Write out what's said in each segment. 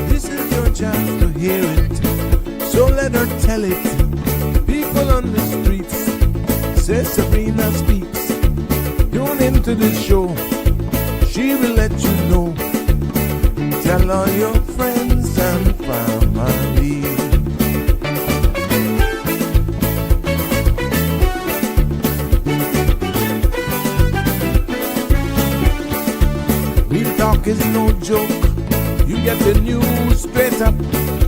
This is your chance to hear it, so let her tell it. People on the streets say Sabrina speaks. Tune into this show, she will let you know. Tell all your friends and family. Real talk is no joke. You get the news straight up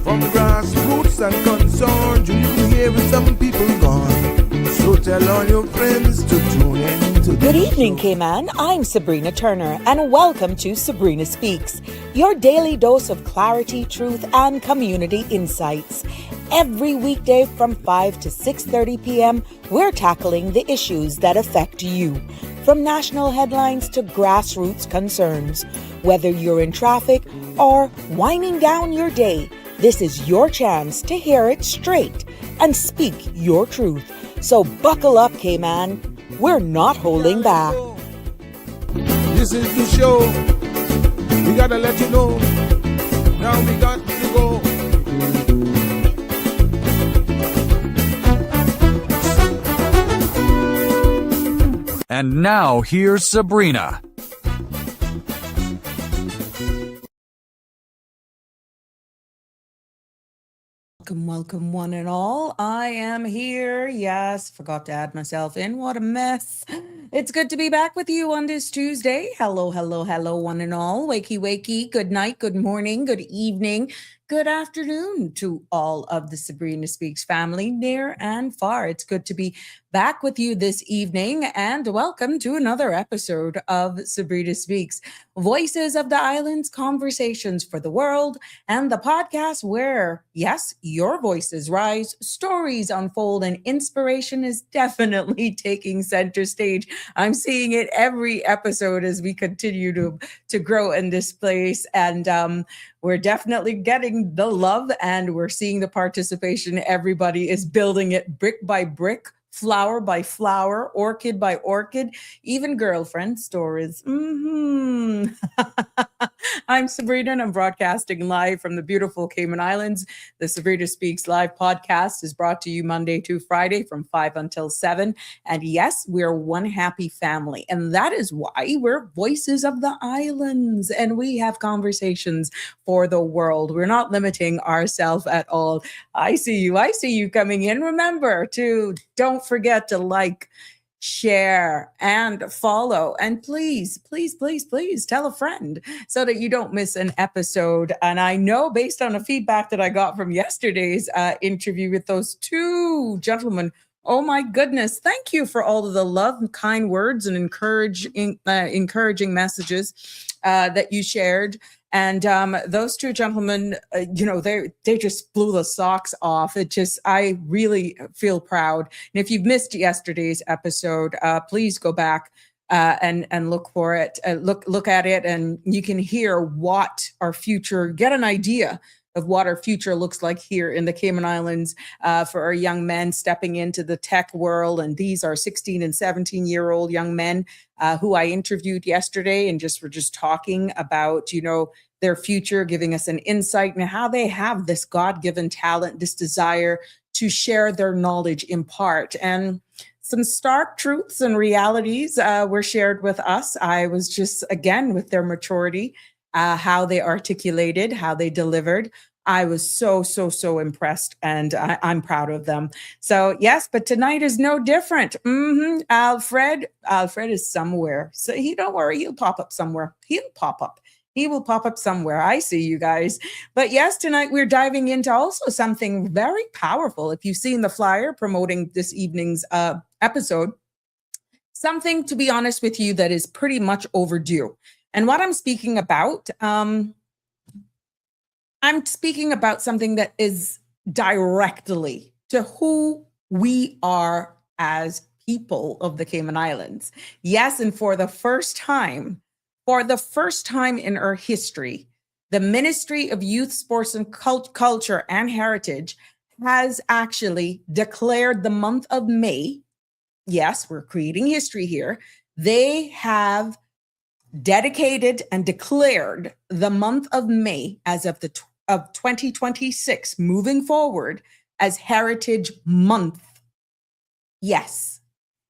from grassroots and concerns. You hear with some people gone. So tell all your friends to tune in to Good this evening, show. Cayman. I'm Sabrina Turner, and welcome to Sabrina Speaks, your daily dose of clarity, truth, and community insights. Every weekday from 5 to 6:30 p.m., we're tackling the issues that affect you, from national headlines to grassroots concerns. Whether you're in traffic or winding down your day, this is your chance to hear it straight and speak your truth. So buckle up, Cayman. We're not holding back. This is the show. We gotta let you know. Now we got to go. And now here's Sabrina. Welcome, one and all. I am here. Yes, forgot to add myself in. What a mess. It's good to be back with you on this Tuesday. Hello, hello, hello, one and all. Wakey, wakey. Good night, good morning, good evening, good afternoon to all of the Sabrina Speaks family, near and far. It's good to be back with you this evening, and welcome to another episode of Sabrina Speaks, Voices of the Islands, Conversations for the World, and the podcast where, yes, your voices rise, stories unfold, and inspiration is definitely taking center stage. I'm seeing it every episode as we continue to grow in this place, and we're definitely getting the love, and we're seeing the participation. Everybody is building it brick by brick, flower by flower, orchid by orchid, even girlfriend stories. I'm Sabrina, and I'm broadcasting live from the beautiful Cayman Islands. The Sabrina Speaks live podcast is brought to you Monday to Friday from 5 until 7. And yes, we're one happy family. And that is why we're Voices of the Islands. And we have conversations for the world. We're not limiting ourselves at all. I see you coming in. Remember to don't forget to like, share, and follow. And please, please, please, please tell a friend so that you don't miss an episode. And I know, based on the feedback that I got from yesterday's interview with those two gentlemen, oh my goodness, thank you for all of the love and kind words and encouraging messages that you shared. And those two gentlemen, they just blew the socks off. I really feel proud. And if you've missed yesterday's episode, please go back and look for it. Look at it, and you can hear what our future, get an idea of what our future looks like here in the Cayman Islands for our young men stepping into the tech world. And these are 16 and 17-year-old young men who I interviewed yesterday, and we're just talking about, their future, giving us an insight into how they have this God-given talent, this desire to share their knowledge, impart. And some stark truths and realities were shared with us. I was just, again, with their maturity, how they articulated, how they delivered. I was so impressed, and I'm proud of them. So yes, but tonight is no different. Alfred is somewhere. So don't worry, he'll pop up somewhere. He will pop up somewhere. I see you guys. But yes, tonight we're diving into also something very powerful. If you've seen the flyer promoting this evening's episode, something, to be honest with you, that is pretty much overdue. And what I'm speaking about, I'm speaking about something that is directly to who we are as people of the Cayman Islands. Yes, and for the first time in our history, the Ministry of Youth, Sports and Culture and Heritage has actually declared the month of May. Yes, we're creating history here. They have dedicated and declared the month of May as of 2026 moving forward as Heritage Month. Yes.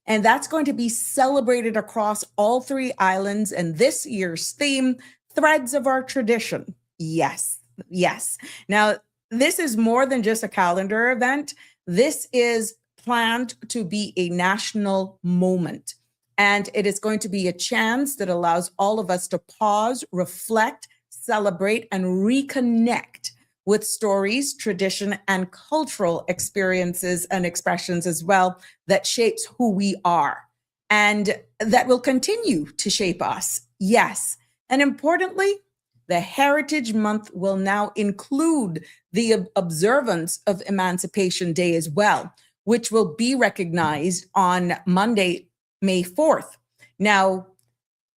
And that's going to be celebrated across all three islands. And this year's theme, Threads of Our Tradition. Yes. Yes. Now, this is more than just a calendar event. This is planned to be a national moment. And it is going to be a chance that allows all of us to pause, reflect, celebrate, and reconnect with stories, tradition, and cultural experiences and expressions as well that shapes who we are and that will continue to shape us. Yes. And importantly, the Heritage Month will now include the observance of Emancipation Day as well, which will be recognized on Monday, May 4th. Now,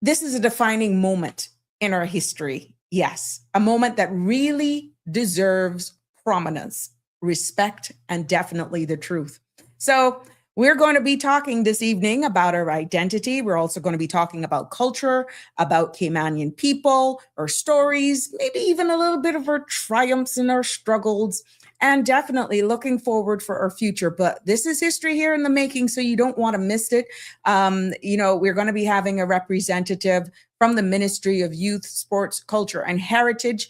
this is a defining moment in our history. Yes, a moment that really deserves prominence, respect, and definitely the truth. So we're going to be talking this evening about our identity. We're also going to be talking about culture, about Caymanian people, our stories, maybe even a little bit of our triumphs and our struggles, and definitely looking forward for our future. But this is history here in the making, so you don't want to miss it. We're going to be having a representative from the Ministry of Youth, Sports, Culture, and Heritage,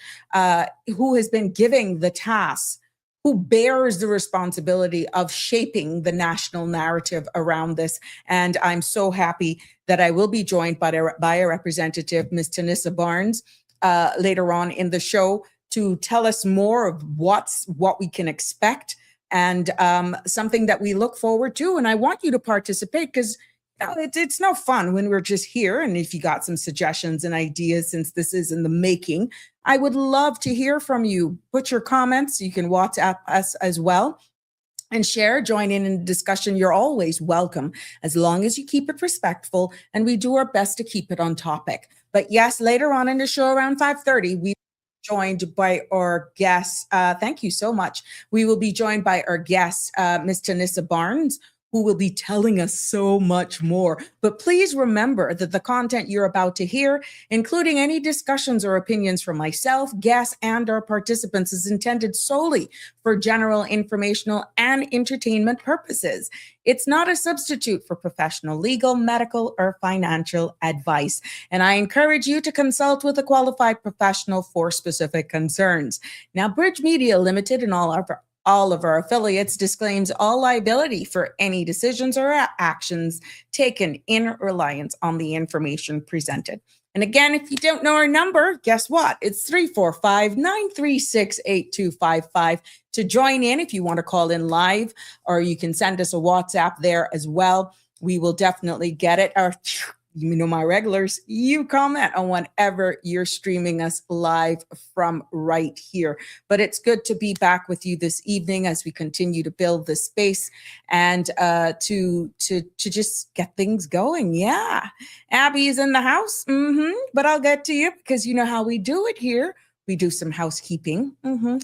who has been giving the task, who bears the responsibility of shaping the national narrative around this. And I'm so happy that I will be joined by a representative, Ms. Tunisa Barnes, later on in the show to tell us more of what we can expect and something that we look forward to. And I want you to participate because it's no fun when we're just here. And if you got some suggestions and ideas, since this is in the making, I would love to hear from you. Put your comments. You can WhatsApp us as well and share, join in the discussion. You're always welcome, as long as you keep it respectful, and we do our best to keep it on topic. But yes, later on in the show around 5:30, we joined by our guest. Thank you so much. We will be joined by our guest, Ms. Tunisa Barnes, who will be telling us so much more. But please remember that the content you're about to hear, including any discussions or opinions from myself, guests, and our participants, is intended solely for general informational and entertainment purposes. It's not a substitute for professional legal, medical, or financial advice. And I encourage you to consult with a qualified professional for specific concerns. Now, Bridge Media Limited and all of our affiliates disclaims all liability for any decisions or actions taken in reliance on the information presented. And again, if you don't know our number, guess what? It's 345-936-8255 to join in if you want to call in live, or you can send us a WhatsApp there as well. We will definitely get it. My regulars, you comment on whenever you're streaming us live from right here. But it's good to be back with you this evening as we continue to build the space and to just get things going. Yeah, Abby is in the house, but I'll get to you because you know how we do it here. We do some housekeeping.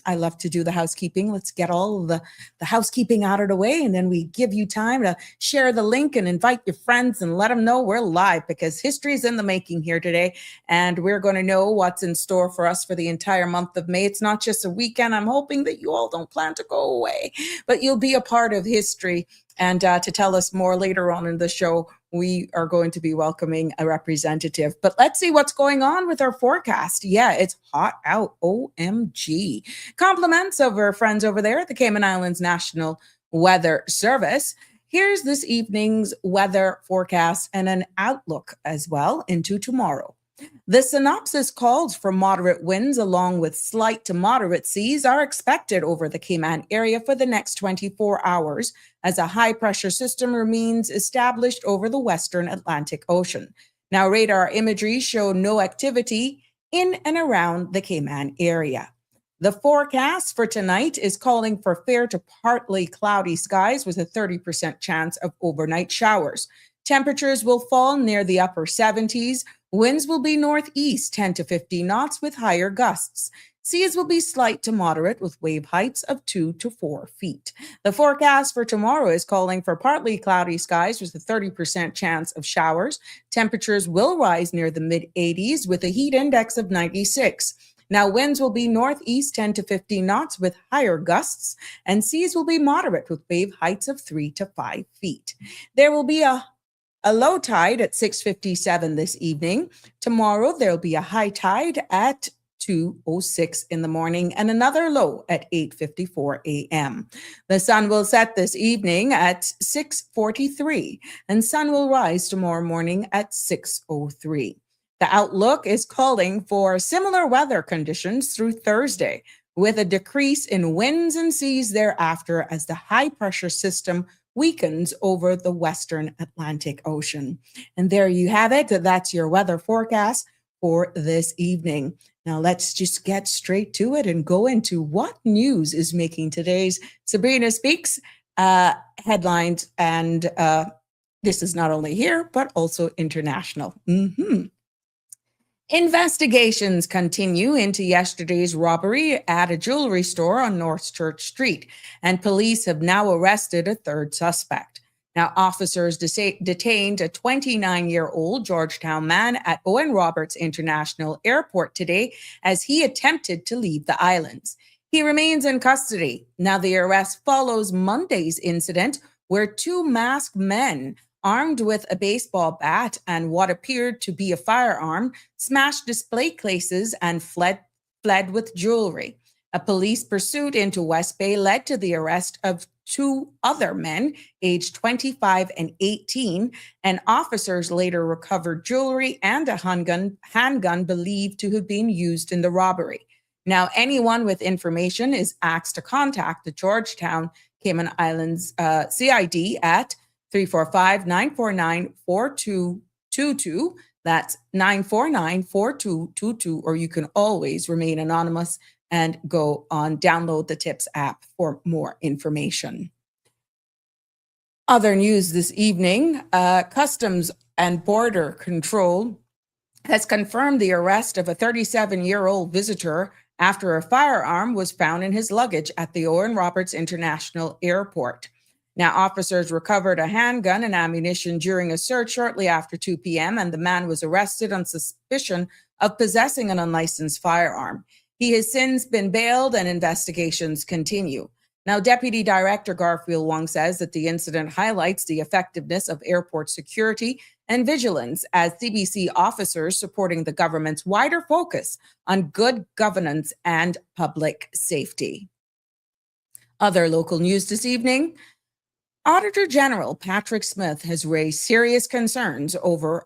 I love to do the housekeeping. Let's get all of the housekeeping out of the way, and then we give you time to share the link and invite your friends and let them know we're live, because history is in the making here today, and we're going to know what's in store for us for the entire month of May. It's not just a weekend. I'm hoping that you all don't plan to go away, but you'll be a part of history. And to tell us more later on in the show, we are going to be welcoming a representative. But let's see what's going on with our forecast. Yeah, it's hot out. OMG. Compliments of our friends over there at the Cayman Islands National Weather Service. Here's this evening's weather forecast and an outlook as well into tomorrow. The synopsis calls for moderate winds along with slight to moderate seas are expected over the Cayman area for the next 24 hours as a high pressure system remains established over the western Atlantic Ocean. Now, radar imagery show no activity in and around the Cayman area. The forecast for tonight is calling for fair to partly cloudy skies with a 30% chance of overnight showers. Temperatures will fall near the upper 70s Winds will be northeast 10 to 15 knots with higher gusts. Seas will be slight to moderate with wave heights of 2 to 4 feet. The forecast for tomorrow is calling for partly cloudy skies with a 30% chance of showers. Temperatures will rise near the mid 80s with a heat index of 96. Now, winds will be northeast 10 to 15 knots with higher gusts, and seas will be moderate with wave heights of 3 to 5 feet. There will be a low tide at 6:57 this evening. Tomorrow, there'll be a high tide at 2:06 in the morning and another low at 8:54 a.m. The sun will set this evening at 6:43 and sun will rise tomorrow morning at 6:03. The outlook is calling for similar weather conditions through Thursday, with a decrease in winds and seas thereafter as the high pressure system weakens over the western Atlantic Ocean. And there you have it. That's your weather forecast for this evening. Now let's just get straight to it and go into what news is making today's Sabrina Speaks headlines. And this is not only here, but also international. Investigations continue into yesterday's robbery at a jewelry store on North Church Street, and police have now arrested a third suspect. Now, officers detained a 29-year-old Georgetown man at Owen Roberts International Airport today as he attempted to leave the islands. He remains in custody. Now, the arrest follows Monday's incident where two masked men armed with a baseball bat and what appeared to be a firearm, smashed display cases and fled with jewelry. A police pursuit into West Bay led to the arrest of two other men, aged 25 and 18, and officers later recovered jewelry and a handgun believed to have been used in the robbery. Now, anyone with information is asked to contact the Georgetown Cayman Islands CID at 345-949-4222. That's 949-4222, or you can always remain anonymous and go on, download the TIPS app for more information. Other news this evening, Customs and Border Control has confirmed the arrest of a 37-year-old visitor after a firearm was found in his luggage at the Owen Roberts International Airport. Now, officers recovered a handgun and ammunition during a search shortly after 2 p.m., and the man was arrested on suspicion of possessing an unlicensed firearm. He has since been bailed and investigations continue. Now, Deputy Director Garfield Wong says that the incident highlights the effectiveness of airport security and vigilance as CBC officers supporting the government's wider focus on good governance and public safety. Other local news this evening. Auditor General Patrick Smith has raised serious concerns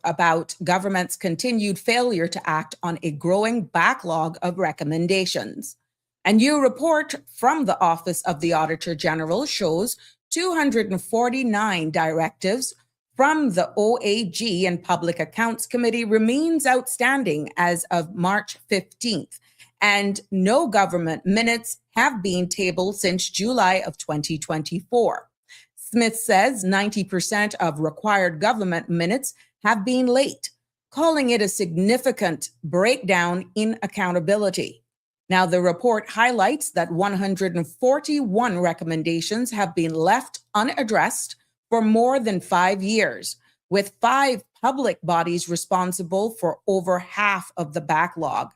about government's continued failure to act on a growing backlog of recommendations. A new report from the Office of the Auditor General shows 249 directives from the OAG and Public Accounts Committee remains outstanding as of March 15th, and no government minutes have been tabled since July of 2024. Smith says 90% of required government minutes have been late, calling it a significant breakdown in accountability. Now, the report highlights that 141 recommendations have been left unaddressed for more than 5 years, with 5 public bodies responsible for over half of the backlog.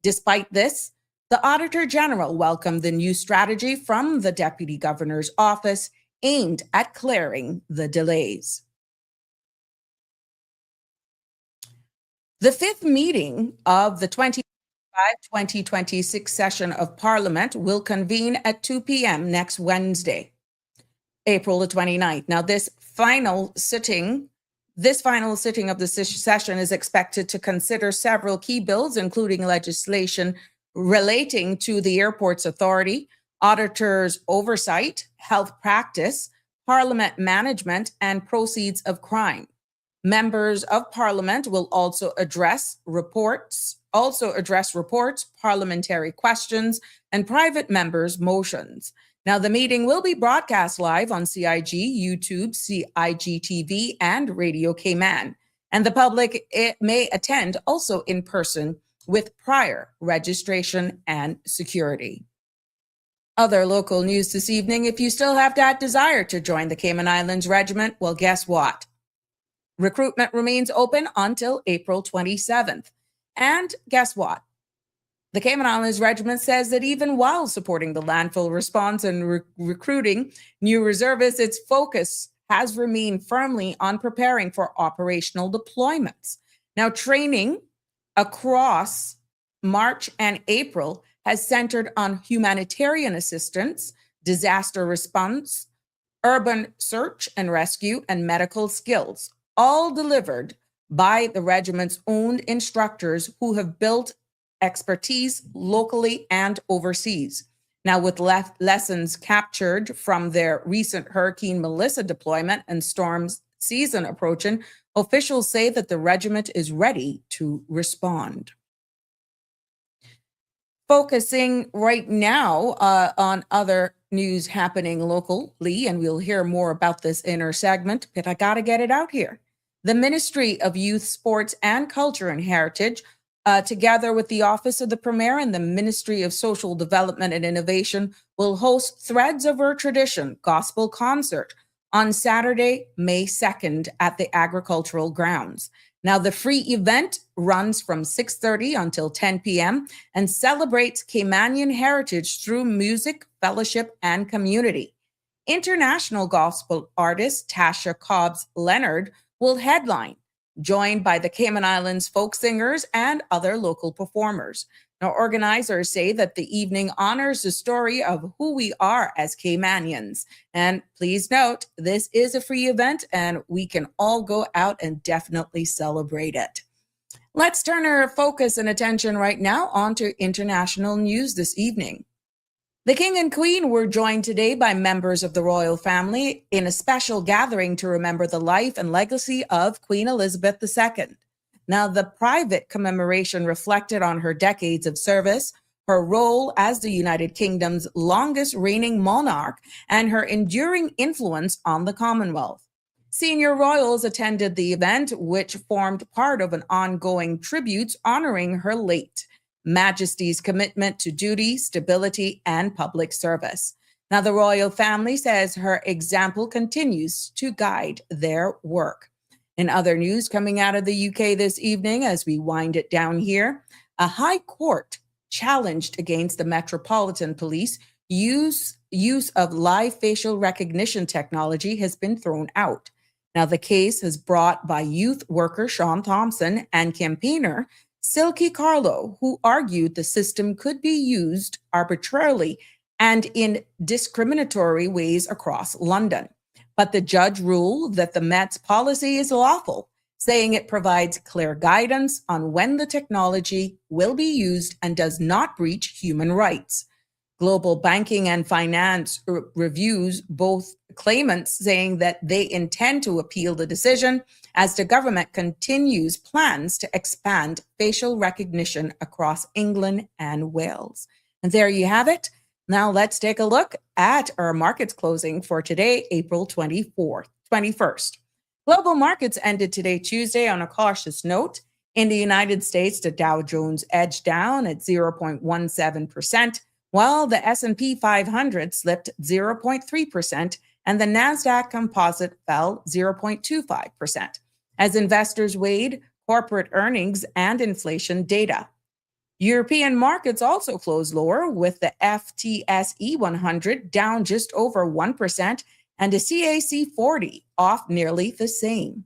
Despite this, the Auditor General welcomed the new strategy from the Deputy Governor's Office aimed at clearing the delays. The 5th meeting of the 2025-2026 session of Parliament will convene at 2 p.m. next Wednesday, April the 29th. Now, this final sitting of the session is expected to consider several key bills, including legislation relating to the airport's authority, auditors' oversight, health practice, parliament management, and proceeds of crime. Members of Parliament will also address reports, parliamentary questions, and private members' motions. Now, the meeting will be broadcast live on CIG, YouTube, CIG TV, and Radio Cayman. And the public may attend also in person with prior registration and security. Other local news this evening: if you still have that desire to join the Cayman Islands Regiment, well, guess what? Recruitment remains open until April 27th. And guess what? The Cayman Islands Regiment says that even while supporting the landfill response and recruiting new reservists, its focus has remained firmly on preparing for operational deployments. Now, training across March and April has centered on humanitarian assistance, disaster response, urban search and rescue, and medical skills, all delivered by the regiment's own instructors who have built expertise locally and overseas. Now, with lessons captured from their recent Hurricane Melissa deployment and storm season approaching, officials say that the regiment is ready to respond. Focusing right now on other news happening locally, and we'll hear more about this in our segment, but I got to get it out here. The Ministry of Youth, Sports and Culture and Heritage, together with the Office of the Premier and the Ministry of Social Development and Innovation, will host Threads of Our Tradition gospel concert on Saturday, May 2nd at the Agricultural Grounds. Now, the free event runs from 6:30 until 10 p.m. and celebrates Caymanian heritage through music, fellowship, and community. International gospel artist Tasha Cobbs Leonard will headline, joined by the Cayman Islands folk singers and other local performers. Now, organizers say that the evening honors the story of who we are as Caymanians. And please note, this is a free event and we can all go out and definitely celebrate it. Let's turn our focus and attention right now onto international news this evening. The King and Queen were joined today by members of the royal family in a special gathering to remember the life and legacy of Queen Elizabeth II. Now, the private commemoration reflected on her decades of service, her role as the United Kingdom's longest reigning monarch, and her enduring influence on the Commonwealth. Senior royals attended the event, which formed part of an ongoing tribute honoring her late Majesty's commitment to duty, stability, and public service. Now, the royal family says her example continues to guide their work. In other news coming out of the UK this evening, as we wind it down here, a high court challenged against the Metropolitan Police use of live facial recognition technology has been thrown out. Now, the case is brought by youth worker Sean Thompson and campaigner Silky Carlo, who argued the system could be used arbitrarily and in discriminatory ways across London. But the judge ruled that the Met's policy is lawful, saying it provides clear guidance on when the technology will be used and does not breach human rights. Global Banking and Finance reviews both claimants, saying that they intend to appeal the decision as the government continues plans to expand facial recognition across England and Wales. And there you have it. Now let's take a look at our markets closing for today, April 21st. Global markets ended today, Tuesday, on a cautious note. In the United States, the Dow Jones edged down at 0.17%, while the S&P 500 slipped 0.3%, and the NASDAQ composite fell 0.25%, as investors weighed corporate earnings and inflation data. European markets also closed lower, with the FTSE 100 down just over 1% and the CAC 40 off nearly the same.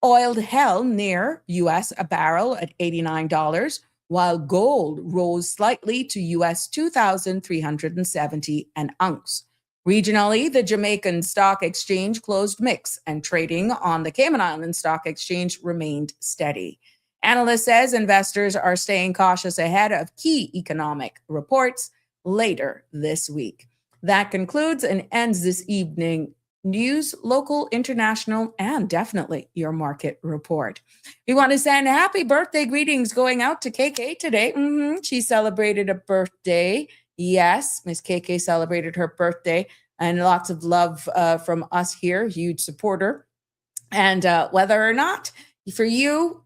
Oil held near US a barrel at $89, while gold rose slightly to US $2,370 an ounce. Regionally, the Jamaican Stock Exchange closed mixed, and trading on the Cayman Islands Stock Exchange remained steady. Analyst says investors are staying cautious ahead of key economic reports later this week. That concludes and ends this evening news, local, international, and definitely your market report. We want to send happy birthday greetings going out to KK today. She celebrated a birthday. Yes, Miss KK celebrated her birthday, and lots of love from us here, huge supporter. And whether or not For you,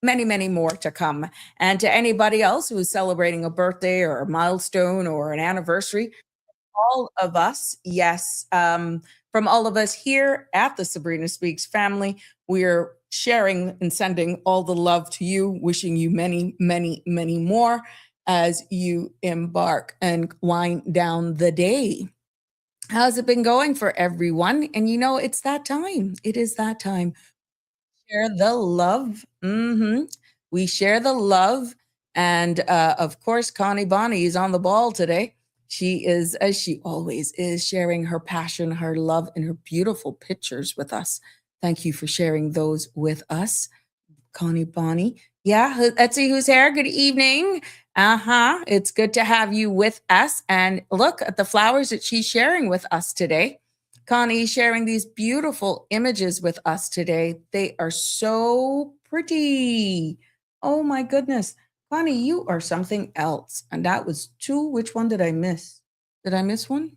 many, many more to come. And to anybody else who is celebrating a birthday or a milestone or an anniversary, all of us, yes, from all of us here at the Sabrina Speaks family, we're sharing and sending all the love to you, wishing you many, many, many more as you embark and wind down the day. How's it been going for everyone? And it's that time. It is that time. Share the love. We share the love. And of course, Connie Bonnie is on the ball today. She is, as she always is, sharing her passion, her love, and her beautiful pictures with us. Thank you for sharing those with us, Connie Bonnie. Yeah, let's see who's here. Good evening. It's good to have you with us. And look at the flowers that she's sharing with us today. Connie sharing these beautiful images with us today. They are so pretty. Oh my goodness. Connie, you are something else. And that was two. Which one did I miss? Did I miss one?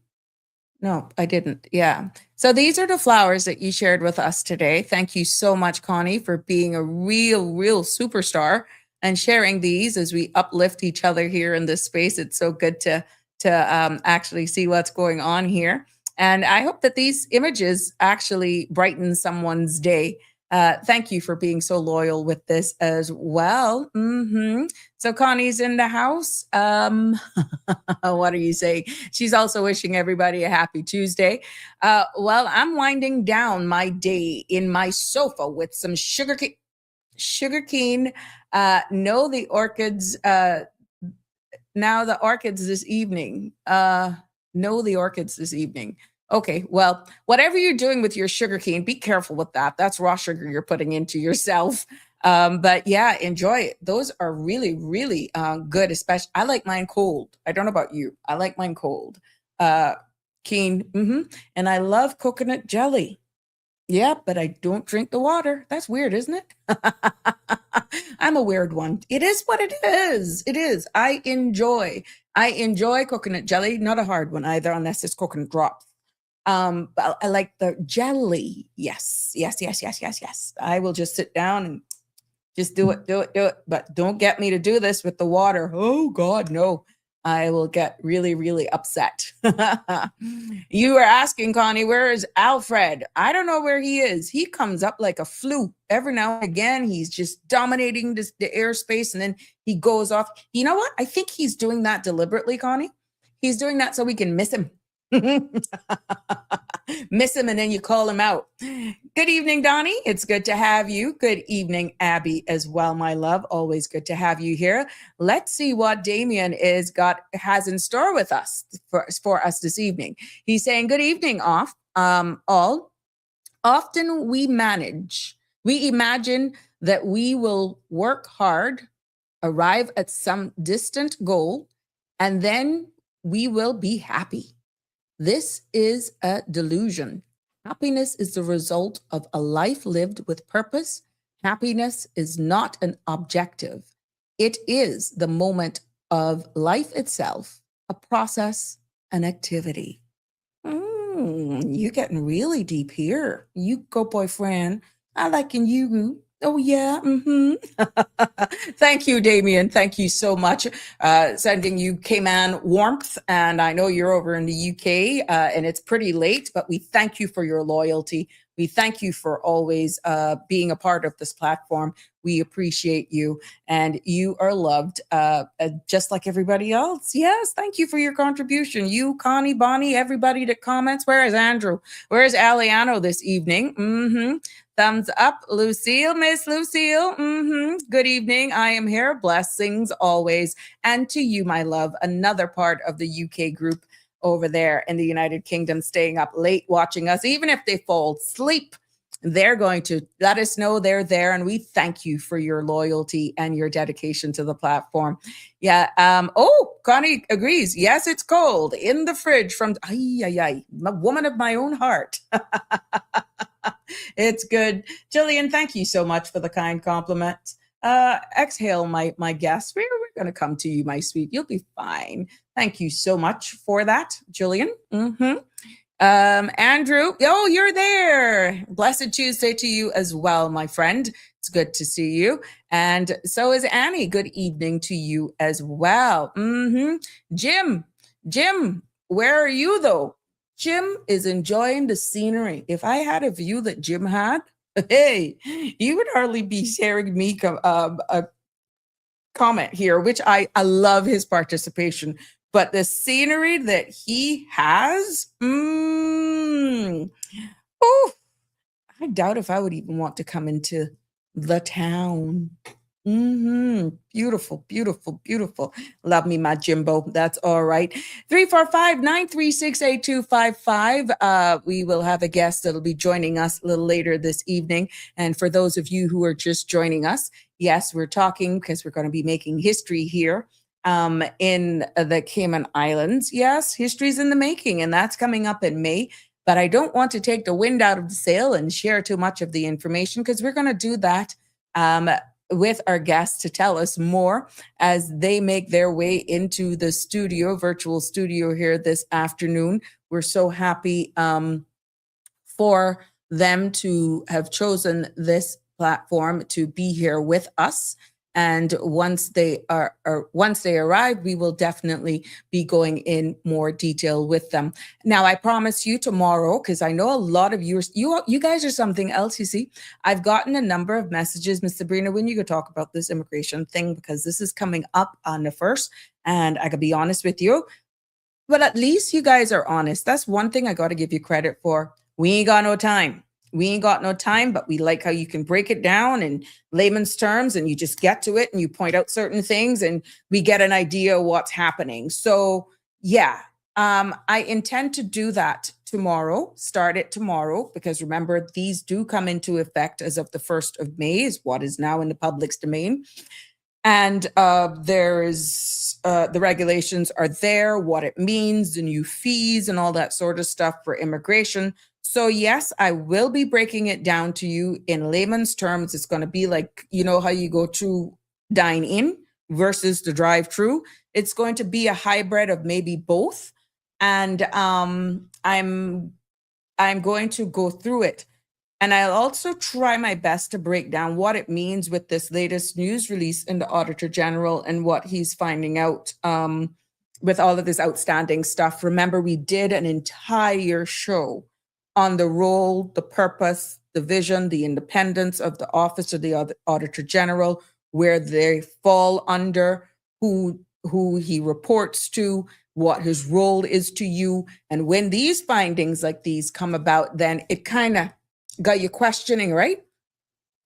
No, I didn't. Yeah. So these are the flowers that you shared with us today. Thank you so much, Connie, for being a real superstar and sharing these as we uplift each other here in this space. It's so good to actually see what's going on here. And I hope that these images actually brighten someone's day. Thank you for being so loyal with this as well. So Connie's in the house. What are you saying? She's also wishing everybody a happy Tuesday. Well, I'm winding down my day in my sofa with some sugar cane. No, the orchids. Now the orchids this evening. No, the orchids this evening. Okay, well, whatever you're doing with your sugar cane, be careful with that. That's raw sugar you're putting into yourself. But yeah, enjoy it. Those are really good. Especially, I like mine cold. I don't know about you. I like mine cold. Keen. And I love coconut jelly. Yeah, but I don't drink the water. That's weird, isn't it? I'm a weird one. It is what it is. It is. I enjoy coconut jelly. Not a hard one either, unless it's coconut drops. But I like the jelly. Yes. I will just sit down and just do it. But don't get me to do this with the water. Oh God, no. I will get really upset. You were asking, Connie, where is Alfred? I don't know where he is. He comes up like a fluke. Every now and again, he's just dominating the airspace, and then he goes off. You know what? I think he's doing that deliberately, Connie. He's doing that so we can miss him. Miss him, and then you call him out. Good evening, Donnie. It's good to have you. Good evening, Abby, as well, my love. Always good to have you here. Let's see what Damien has in store with us for us this evening. He's saying, good evening, all. Often we imagine that we will work hard, arrive at some distant goal, and then we will be happy. This is a delusion. Happiness is the result of a life lived with purpose. Happiness is not an objective. It is the moment of life itself, a process, an activity. You're getting really deep here. You go, boyfriend. I liking you. Oh, yeah. Thank you, Damien. Thank you so much. Sending you Cayman warmth. And I know you're over in the UK and it's pretty late, but we thank you for your loyalty. We thank you for always being a part of this platform. We appreciate you, and you are loved just like everybody else. Yes, thank you for your contribution. You, Connie, Bonnie, everybody that comments. Where is Andrew? Where is Aliano this evening? Thumbs up, Lucille, Miss Lucille. Good evening. I am here. Blessings always. And to you, my love, another part of the UK group over there in the United Kingdom, staying up late watching us. Even if they fall asleep, they're going to let us know they're there. And we thank you for your loyalty and your dedication to the platform. Yeah. Connie agrees. Yes, it's cold in the fridge from a woman of my own heart. It's good. Jillian, thank you so much for the kind compliment. Exhale, my guest. We're going to come to you, my sweet. You'll be fine. Thank you so much for that, Jillian. Andrew, you're there. Blessed Tuesday to you as well, my friend. It's good to see you. And so is Annie. Good evening to you as well. Jim, where are you though? Jim is enjoying the scenery. If I had a view that Jim had, hey, you would hardly be sharing me a comment here, which I love his participation. But the scenery that he has, I doubt if I would even want to come into the town. Beautiful, beautiful, beautiful. Love me, my Jimbo. That's all right. 345-936-8255. We will have a guest that'll be joining us a little later this evening. And for those of you who are just joining us, yes, we're talking because we're going to be making history here in the Cayman Islands. Yes, history's in the making, and that's coming up in May. But I don't want to take the wind out of the sail and share too much of the information because we're going to do that with our guests to tell us more as they make their way into the studio, virtual studio here this afternoon. We're so happy for them to have chosen this platform to be here with us. And once they arrive, we will definitely be going in more detail with them. Now, I promise you tomorrow, because I know a lot of you guys are something else. You see, I've gotten a number of messages, Ms. Sabrina, when you could talk about this immigration thing, because this is coming up on the 1st, and I could be honest with you. But at least you guys are honest. That's one thing I got to give you credit for. We ain't got no time. We ain't got no time, but we like how you can break it down in layman's terms and you just get to it and you point out certain things and we get an idea of what's happening. So yeah, I intend to do that tomorrow, start it tomorrow, because remember, these do come into effect as of the 1st of May is what is now in the public's domain. And there is the regulations are there, what it means, the new fees and all that sort of stuff for immigration. So yes, I will be breaking it down to you in layman's terms. It's going to be like, you know, how you go to dine in versus the drive through. It's going to be a hybrid of maybe both. And I'm going to go through it. And I'll also try my best to break down what it means with this latest news release in the Auditor General and what he's finding out with all of this outstanding stuff. Remember, we did an entire show on the role, the purpose, the vision, the independence of the Office of the Auditor General, where they fall under, who he reports to, what his role is to you. And when these findings like these come about, then it kind of got you questioning, right?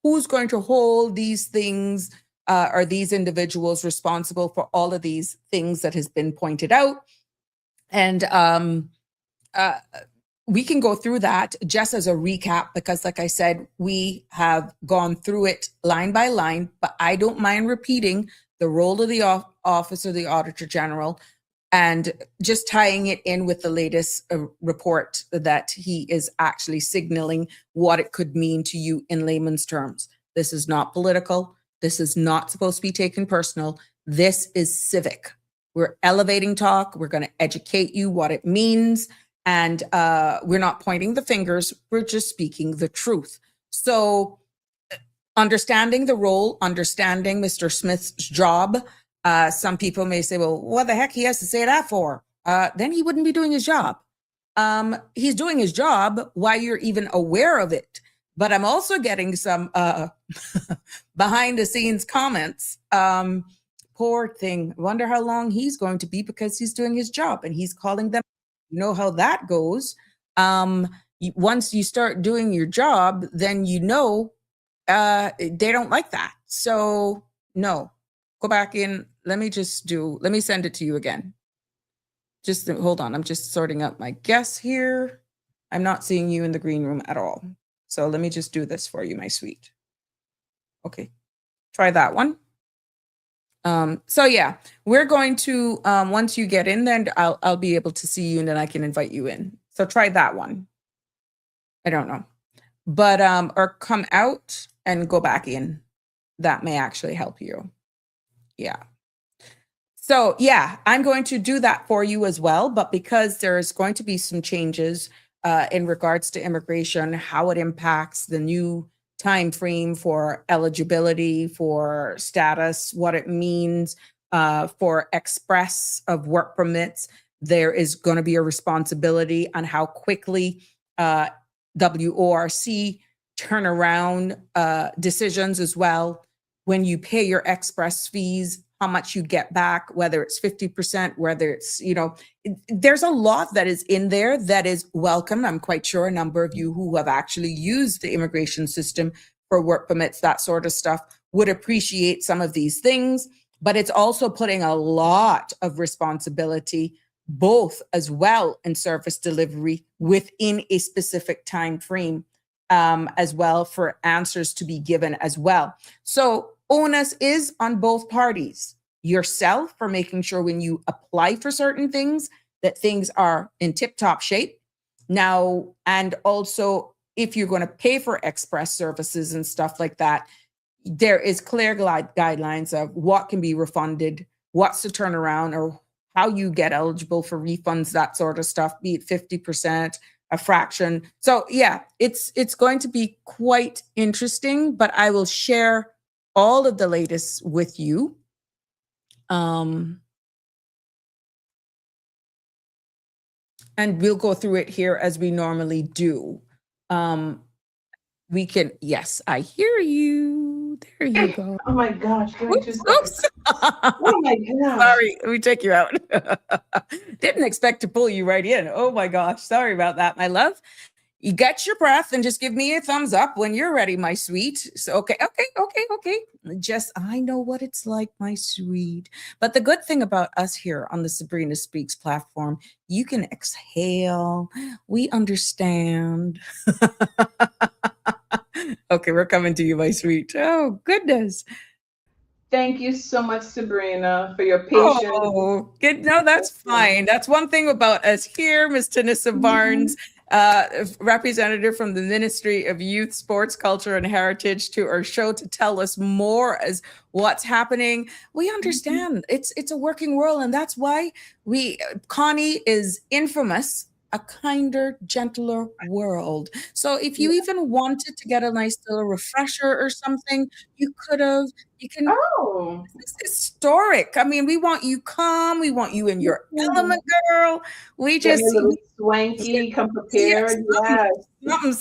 Who's going to hold these things or these individuals responsible for all of these things that has been pointed out? And we can go through that just as a recap, because like I said, we have gone through it line by line, but I don't mind repeating the role of the Office of the Auditor General and just tying it in with the latest report that he is actually signaling what it could mean to you in layman's terms. This is not political. This is not supposed to be taken personal. This is civic. We're elevating talk. We're going to educate you what it means. And we're not pointing the fingers. We're just speaking the truth. So understanding the role, understanding Mr. Smith's job. Some people may say, well, what the heck he has to say that for? Then he wouldn't be doing his job. He's doing his job while you're even aware of it. But I'm also getting some behind the scenes comments. Poor thing. Wonder how long he's going to be because he's doing his job and he's calling them. You know how that goes. Once you start doing your job, then you know they don't like that. So no, go back in. Let me send it to you again. Just hold on. I'm just sorting out my guests here. I'm not seeing you in the green room at all. So let me just do this for you, my sweet. Okay, try that one. So yeah, we're going to, once you get in there, I'll be able to see you and then I can invite you in. So try that one. I don't know, but, or come out and go back in. That may actually help you. Yeah. So yeah, I'm going to do that for you as well, but because there's going to be some changes in regards to immigration, how it impacts the new time frame for eligibility, for status, what it means for express of work permits. There is going to be a responsibility on how quickly WORC turn around decisions as well. When you pay your express fees, how much you get back, whether it's 50%, whether it's, there's a lot that is in there that is welcome. I'm quite sure a number of you who have actually used the immigration system for work permits, that sort of stuff, would appreciate some of these things. But it's also putting a lot of responsibility, both as well in service delivery within a specific time frame, as well, for answers to be given as well. So onus is on both parties. Yourself for making sure when you apply for certain things that things are in tip-top shape. Now, and also if you're going to pay for express services and stuff like that, there is clear guidelines of what can be refunded, what's the turnaround, or how you get eligible for refunds, that sort of stuff, be it 50%, a fraction. So yeah, it's going to be quite interesting, but I will share all of the latest with you. And we'll go through it here as we normally do. We can, yes, I hear you. There you go. Oh my gosh. Oops. Oh my gosh. Sorry, let me take you out. Didn't expect to pull you right in. Oh my gosh. Sorry about that, my love. You get your breath and just give me a thumbs up when you're ready, my sweet. So, okay. Just, I know what it's like, my sweet. But the good thing about us here on the Sabrina Speaks platform, you can exhale. We understand. Okay, we're coming to you, my sweet. Oh, goodness. Thank you so much, Sabrina, for your patience. Oh, good. No, that's fine. That's one thing about us here, Ms. Tunisa Barnes, representative from the Ministry of Youth, Sports, Culture, and Heritage, to our show to tell us more as what's happening. We understand it's a working world, and that's why Connie is infamous. A kinder, gentler world. So if you even wanted to get a nice little refresher or something, you could have. You can. Oh, It's historic. I mean, we want you calm. We want you in your element, girl. We get just me a little swanky, come prepared. Yes.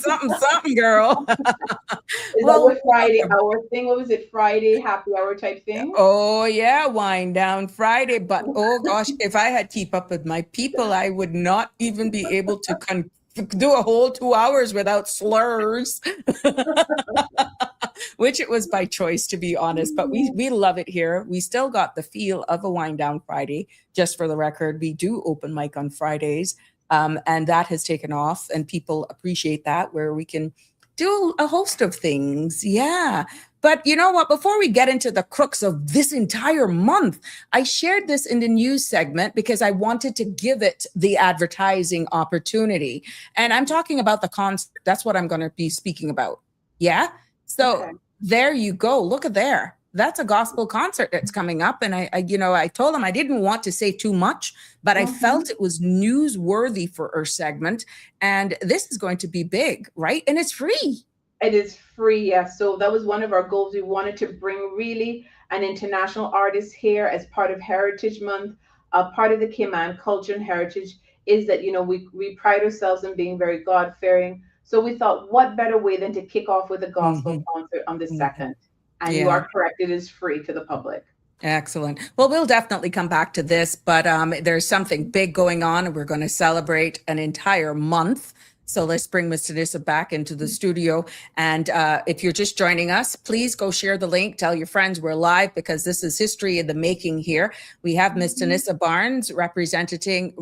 something, girl. Is that what Friday hour thing? What was it? Friday happy hour type thing? Oh yeah, wind down Friday. But oh gosh, if I had keep up with my people, I would not even be able to do a whole 2 hours without slurs. Which it was by choice, to be honest, but we love it here. We still got the feel of a wind down Friday. Just for the record, we do open mic on Fridays, and that has taken off, and people appreciate that, where we can do a host of things. Yeah. But you know what? Before we get into the crux of this entire month, I shared this in the news segment because I wanted to give it the advertising opportunity. And I'm talking about the concert. That's what I'm going to be speaking about. Yeah. So There you go. Look at there. That's a gospel concert that's coming up. And I told them I didn't want to say too much, but I felt it was newsworthy for our segment. And this is going to be big, right? And it's free. It is free, yes. So that was one of our goals. We wanted to bring really an international artist here as part of Heritage Month. Part of the Cayman culture and heritage is that, we pride ourselves in being very God-fearing. So we thought, what better way than to kick off with a gospel concert on the 2nd? And you are correct, it is free to the public. Excellent. Well, we'll definitely come back to this, but there's something big going on, and we're going to celebrate an entire month. So let's bring Ms. Tunisa back into the studio. And if you're just joining us, please go share the link. Tell your friends we're live, because this is history in the making here. We have Ms. Tunisa Barnes representing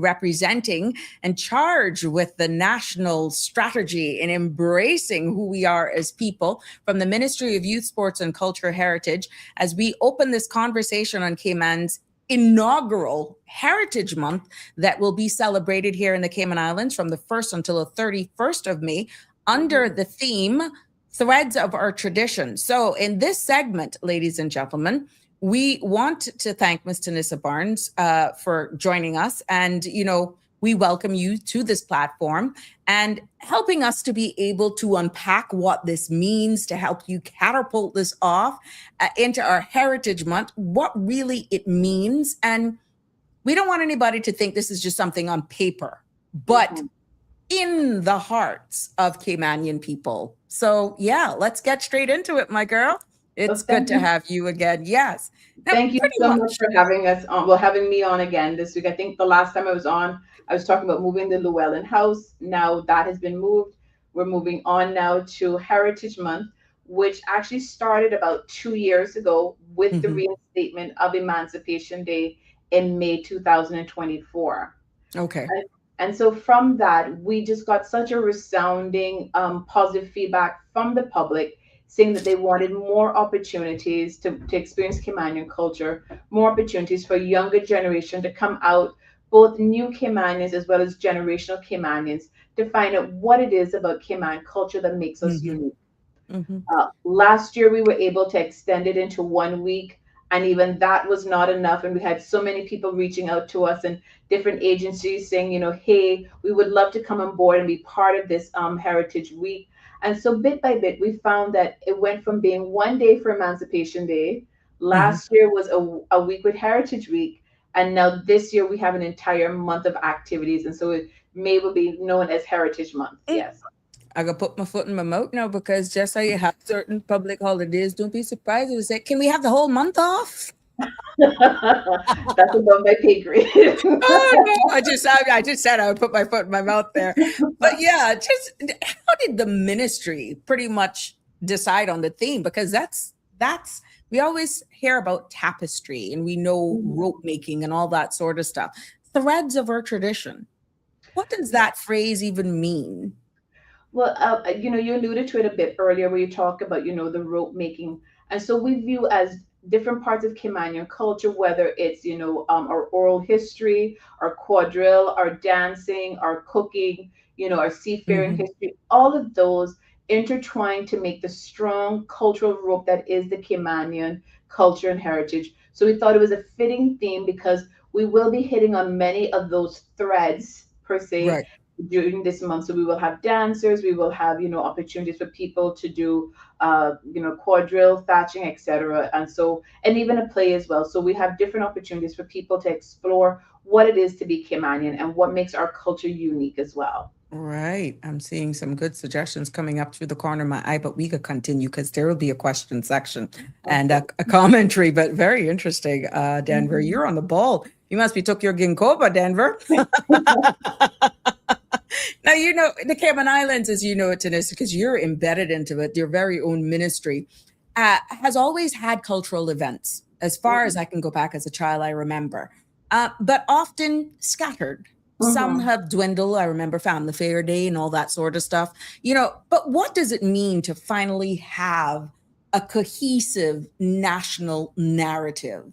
and charged with the national strategy in embracing who we are as people, from the Ministry of Youth, Sports, and Culture Heritage, as we open this conversation on Cayman's inaugural Heritage Month that will be celebrated here in the Cayman Islands from the 1st until the 31st of May under the theme Threads of Our Tradition. So in this segment, ladies and gentlemen, we want to thank Ms. Tunisa Barnes for joining us. And, we welcome you to this platform and helping us to be able to unpack what this means, to help you catapult this off into our Heritage Month, what really it means. And we don't want anybody to think this is just something on paper, but Mhm. in the hearts of Caymanian people. So, yeah, let's get straight into it, my girl. It's Well, good to have you again. Yes. Now, thank you pretty so much much. for having us on. Well, having me on again this week. I think the last time I was on, I was talking about moving the Llewellyn House. Now that has been moved. We're moving on now to Heritage Month, which actually started about 2 years ago with the Mhm. reinstatement of Emancipation Day in May 2024. Okay. And so from that, we just got such a resounding positive feedback from the public saying that they wanted more opportunities to experience Caymanian culture, more opportunities for younger generation to come out, both new Caymanians as well as generational Caymanians, to find out what it is about Cayman culture that makes us Mhm. unique. Mhm. Last year, we were able to extend it into 1 week, and even that was not enough. And we had so many people reaching out to us and different agencies saying, hey, we would love to come on board and be part of this Heritage Week. And so, bit by bit, we found that it went from being 1 day for Emancipation Day. Mhm. Last year was a week with Heritage Week. And now this year, we have an entire month of activities. And so, it May will be known as Heritage Month. Mm. Yes. I gotta put my foot in my mouth now because just so you have certain public holidays, don't be surprised if they say, "Can we have the whole month off?" That's above my pay grade. Oh no! I just said I would put my foot in my mouth there. But yeah, just how did the ministry pretty much decide on the theme? Because that's we always hear about tapestry and we know rope making and all that sort of stuff. Threads of our tradition. What does that phrase even mean? Well, you alluded to it a bit earlier where you talk about, the rope making. And so we view as different parts of Caymanian culture, whether it's, our oral history, our quadrille, our dancing, our cooking, our seafaring Mhm. history, all of those intertwine to make the strong cultural rope that is the Caymanian culture and heritage. So we thought it was a fitting theme because we will be hitting on many of those threads per se Right. during this month. So we will have dancers, we will have, opportunities for people to do, quadrille, thatching, etc. And so, and even a play as well. So we have different opportunities for people to explore what it is to be Caymanian and what makes our culture unique as well. Right. I'm seeing some good suggestions coming up through the corner of my eye, but we could continue because there will be a question section Of and course. a commentary, but very interesting. Denver, Mhm. you're on the ball. You must be took your ginkgo, Denver. Now, the Cayman Islands, as you know it, Tanis, because you're embedded into it, your very own ministry, has always had cultural events. As far as I can go back as a child, I remember, but often scattered. Some Mhm. have dwindled. I remember Family Fair Day and all that sort of stuff. But what does it mean to finally have a cohesive national narrative?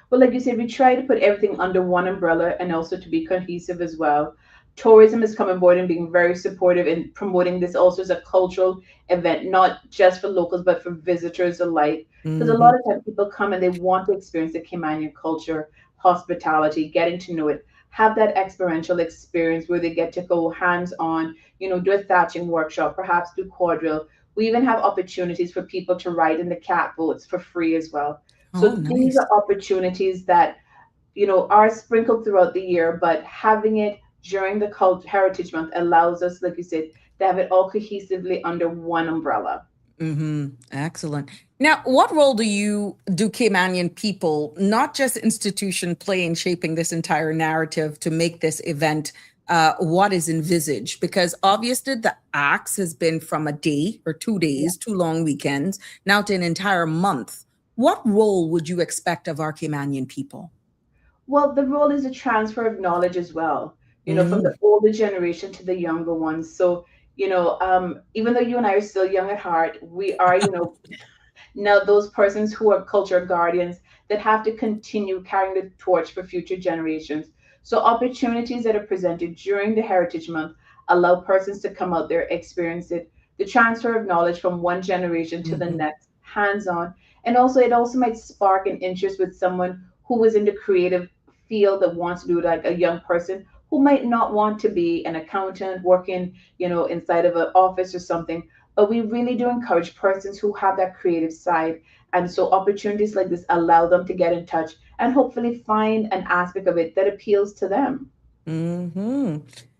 Well, like you said, we try to put everything under one umbrella and also to be cohesive as well. Tourism has come on board and being very supportive in promoting this also as a cultural event, not just for locals, but for visitors alike. Because a lot Hmm. of times people come and they want to experience the Caymanian culture, hospitality, getting to know it, have that experiential experience where they get to go hands on, do a thatching workshop, perhaps do quadrille. We even have opportunities for people to ride in the catboats for free as well. Oh, So these nice. are opportunities that, are sprinkled throughout the year, but having it during the Heritage Month allows us, like you said, to have it all cohesively under one umbrella. Excellent. Now, what role do Caymanian people, not just institution, play in shaping this entire narrative to make this event what is envisaged? Because obviously the axe has been from a day or 2 days, 2 long weekends, now to an entire month. What role would you expect of our Caymanian people? Well, the role is a transfer of knowledge as well, from Mm, the older generation to the younger ones. So, even though you and I are still young at heart, we are, now those persons who are culture guardians that have to continue carrying the torch for future generations. So opportunities that are presented during the Heritage Month allow persons to come out there, experience it, the transfer of knowledge from one generation to the mhm. next, hands-on. And also it also might spark an interest with someone who is in the creative field that wants to do it, like a young person who might not want to be an accountant working, inside of an office or something. But we really do encourage persons who have that creative side. And so opportunities like this allow them to get in touch and hopefully find an aspect of it that appeals to them. Hmm.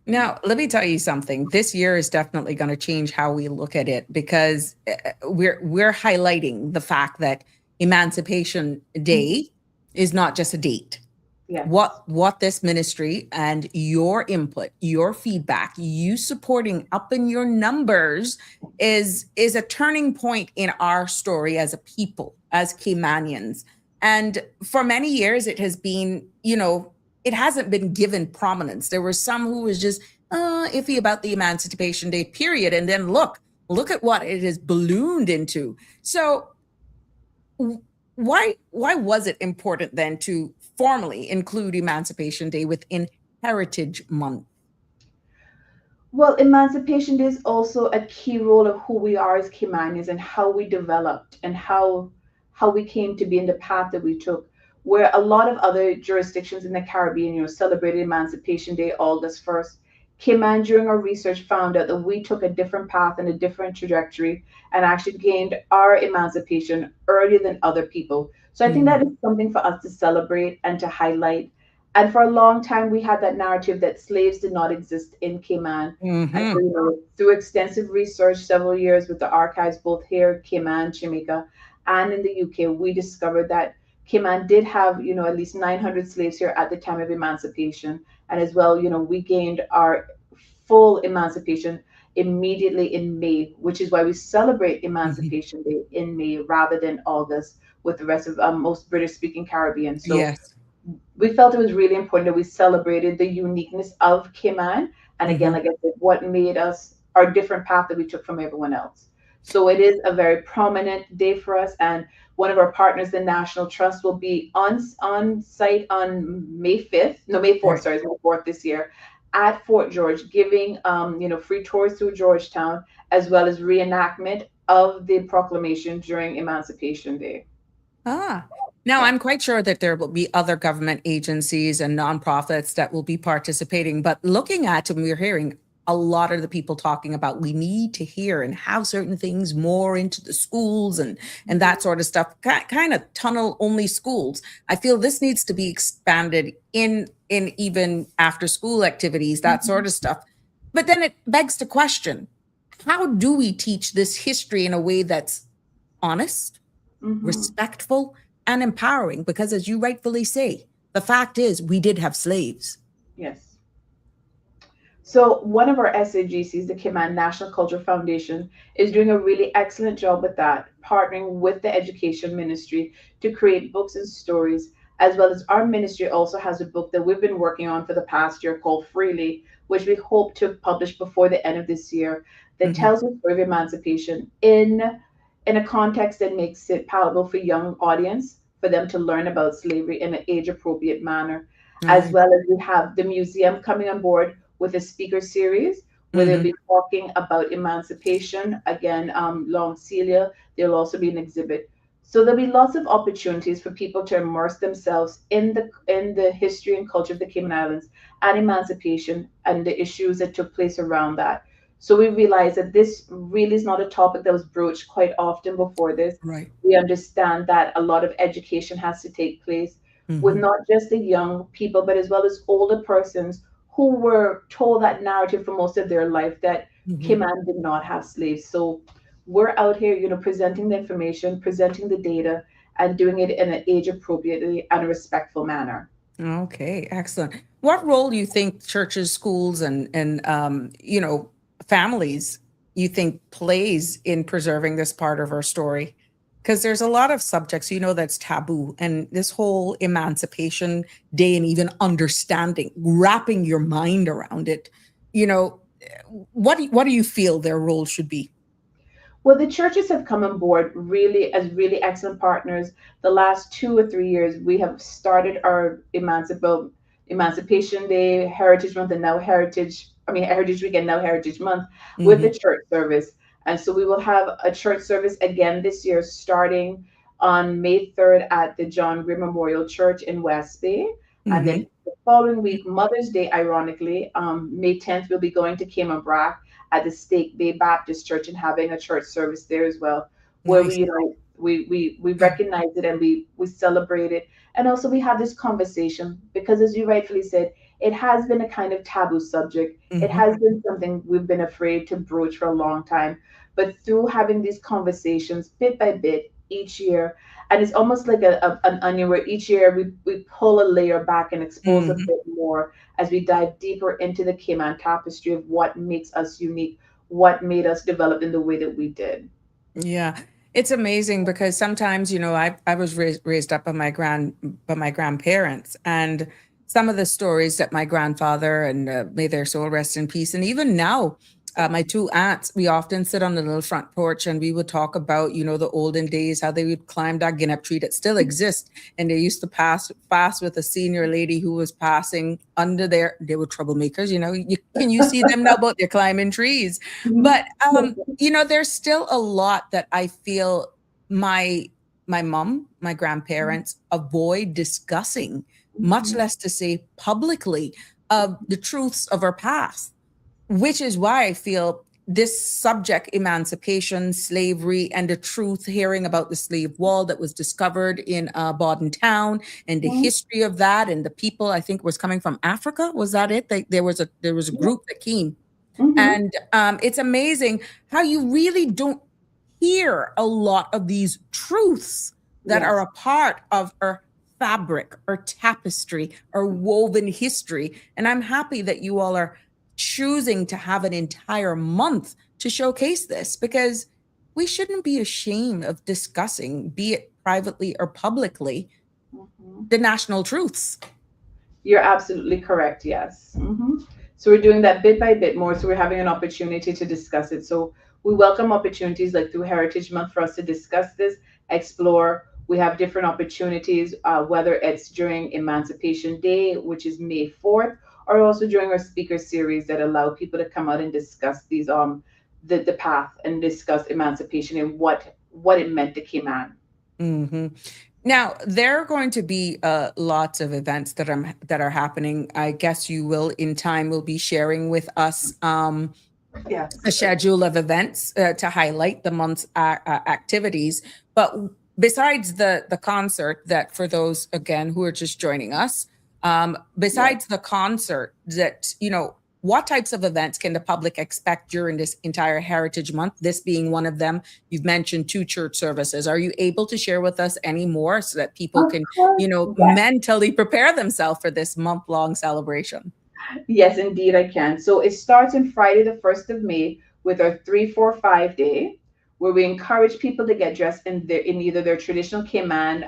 Now, let me tell you something. This year is definitely going to change how we look at it because we're highlighting the fact that Emancipation Day is not just a date. Yes. What this ministry and your input, your feedback, you supporting up in your numbers is a turning point in our story as a people, as Caymanians. And for many years it has been, it hasn't been given prominence. There were some who was just iffy about the Emancipation Day period. And then look at what it has ballooned into. So why was it important then to formally include Emancipation Day within Heritage Month? Well, Emancipation Day is also a key role of who we are as Caymanians and how we developed and how we came to be in the path that we took. Where a lot of other jurisdictions in the Caribbean, celebrated Emancipation Day August 1st. Cayman, during our research, found out that we took a different path and a different trajectory and actually gained our emancipation earlier than other people. So I think that is something for us to celebrate and to highlight. And for a long time, we had that narrative that slaves did not exist in Cayman. And so, through extensive research, several years with the archives, both here, Cayman, Jamaica, and in the UK, we discovered that Cayman did have, at least 900 slaves here at the time of emancipation. And as well, we gained our full emancipation immediately in May, which is why we celebrate Emancipation Day in May rather than August with the rest of most British speaking Caribbean. So Yes. we felt it was really important that we celebrated the uniqueness of Cayman. And again, like I said, what made us our different path that we took from everyone else. So it is a very prominent day for us. And one of our partners, the National Trust, will be on site on May 5th, no, May 4th, Right. sorry, May 4th this year at Fort George, giving free tours through Georgetown, as well as reenactment of the proclamation during Emancipation Day. Ah, now Yeah. I'm quite sure that there will be other government agencies and nonprofits that will be participating. But looking at, and we're hearing a lot of the people talking about we need to hear and have certain things more into the schools and that sort of stuff, kind of tunnel only schools. I feel this needs to be expanded in even after school activities, that sort of stuff. But then it begs the question, how do we teach this history in a way that's honest, Hmm. respectful, and empowering? Because as you rightfully say, the fact is we did have slaves. Yes. So one of our SAGCs, the Cayman National Culture Foundation, is doing a really excellent job with that, partnering with the Education Ministry to create books and stories, as well as our ministry also has a book that we've been working on for the past year called Freely, which we hope to publish before the end of this year, that Mhm. tells the story of emancipation in a context that makes it palatable for young audience, for them to learn about slavery in an age appropriate manner, as Right. well as we have the museum coming on board with a speaker series where they'll Mhm. be talking about emancipation. Again, Long Celia, there'll also be an exhibit. So there'll be lots of opportunities for people to immerse themselves in the history and culture of the Cayman Islands and emancipation and the issues that took place around that. So we realized that this really is not a topic that was broached quite often before this. Right. We understand that a lot of education has to take place with Mhm. not just the young people, but as well as older persons who were told that narrative for most of their life that Mhm. Cayman did not have slaves. So we're out here, presenting the information, presenting the data, and doing it in an age appropriately and a respectful manner. Okay, excellent. What role do you think churches, schools, and families you think plays in preserving this part of our story? Because there's a lot of subjects that's taboo, and this whole Emancipation Day and even understanding, wrapping your mind around it. You know, what do you feel their role should be? Well, the churches have come on board really as really excellent partners. The last 2 or 3 years, we have started our Emancipation Day, Heritage Month, and now Heritage Week, and now Heritage Month with the Hmm. church service. And so we will have a church service again this year, starting on May 3rd at the John Gray Memorial Church in West Bay. And Mm-hmm. then the following week, Mother's Day, ironically, May 10th, we'll be going to Cayman at the Stake Bay Baptist Church and having a church service there as well, where we, Nice. you know, we recognize it and we celebrate it. And also we have this conversation because, as you rightfully said, it has been a kind of taboo subject. It Mm-hmm. has been something we've been afraid to broach for a long time. But through having these conversations bit by bit each year, and it's almost like an onion where each year we pull a layer back and expose a Mm-hmm. bit more as we dive deeper into the Cayman tapestry of what makes us unique, what made us develop in the way that we did. Yeah, it's amazing because sometimes, I was raised up by my grandparents, and some of the stories that my grandfather and may their soul rest in peace, and even now, my two aunts, we often sit on the little front porch and we would talk about, the olden days, how they would climb that guinnep tree that still exists, and they used to pass fast with a senior lady who was passing under there. They were troublemakers, you see them now, but they're climbing trees, but there's still a lot that I feel my my mom, my grandparents avoid discussing, much Mhm. less to say publicly of the truths of our past, which is why I feel this subject, emancipation, slavery, and the truth, hearing about the slave wall that was discovered in Bodden town and the Mhm. history of that, and the people I think was coming from Africa. Was that it? There was a group that came, Mhm. and it's amazing how you really don't hear a lot of these truths that are Yes. a part of our fabric, our tapestry, our woven history. And I'm happy that you all are choosing to have an entire month to showcase this, because we shouldn't be ashamed of discussing, be it privately or publicly, Mhm. the national truths. You're absolutely correct. Yes. So we're doing that bit by bit more. So we're having an opportunity to discuss it. So we welcome opportunities like through Heritage Month for us to discuss this, explore. We have different opportunities, whether it's during Emancipation Day, which is May 4th, or also during our speaker series that allow people to come out and discuss these the path and discuss emancipation and what it meant to Cayman. Hmm. Now, there are going to be lots of events that are happening. I guess you will, in time, will be sharing with us a Yes. schedule of events to highlight the month's activities. But besides the concert, that for those again who are just joining us, Yes. besides the concert, what types of events can the public expect during this entire Heritage Month? This being one of them. You've mentioned two church services. Are you able to share with us any more so that people Of can, course. Yes. mentally prepare themselves for this month-long celebration? Yes, indeed, I can. So it starts on Friday, the 1st of May, with our 3-4-5 day, where we encourage people to get dressed in either their traditional Cayman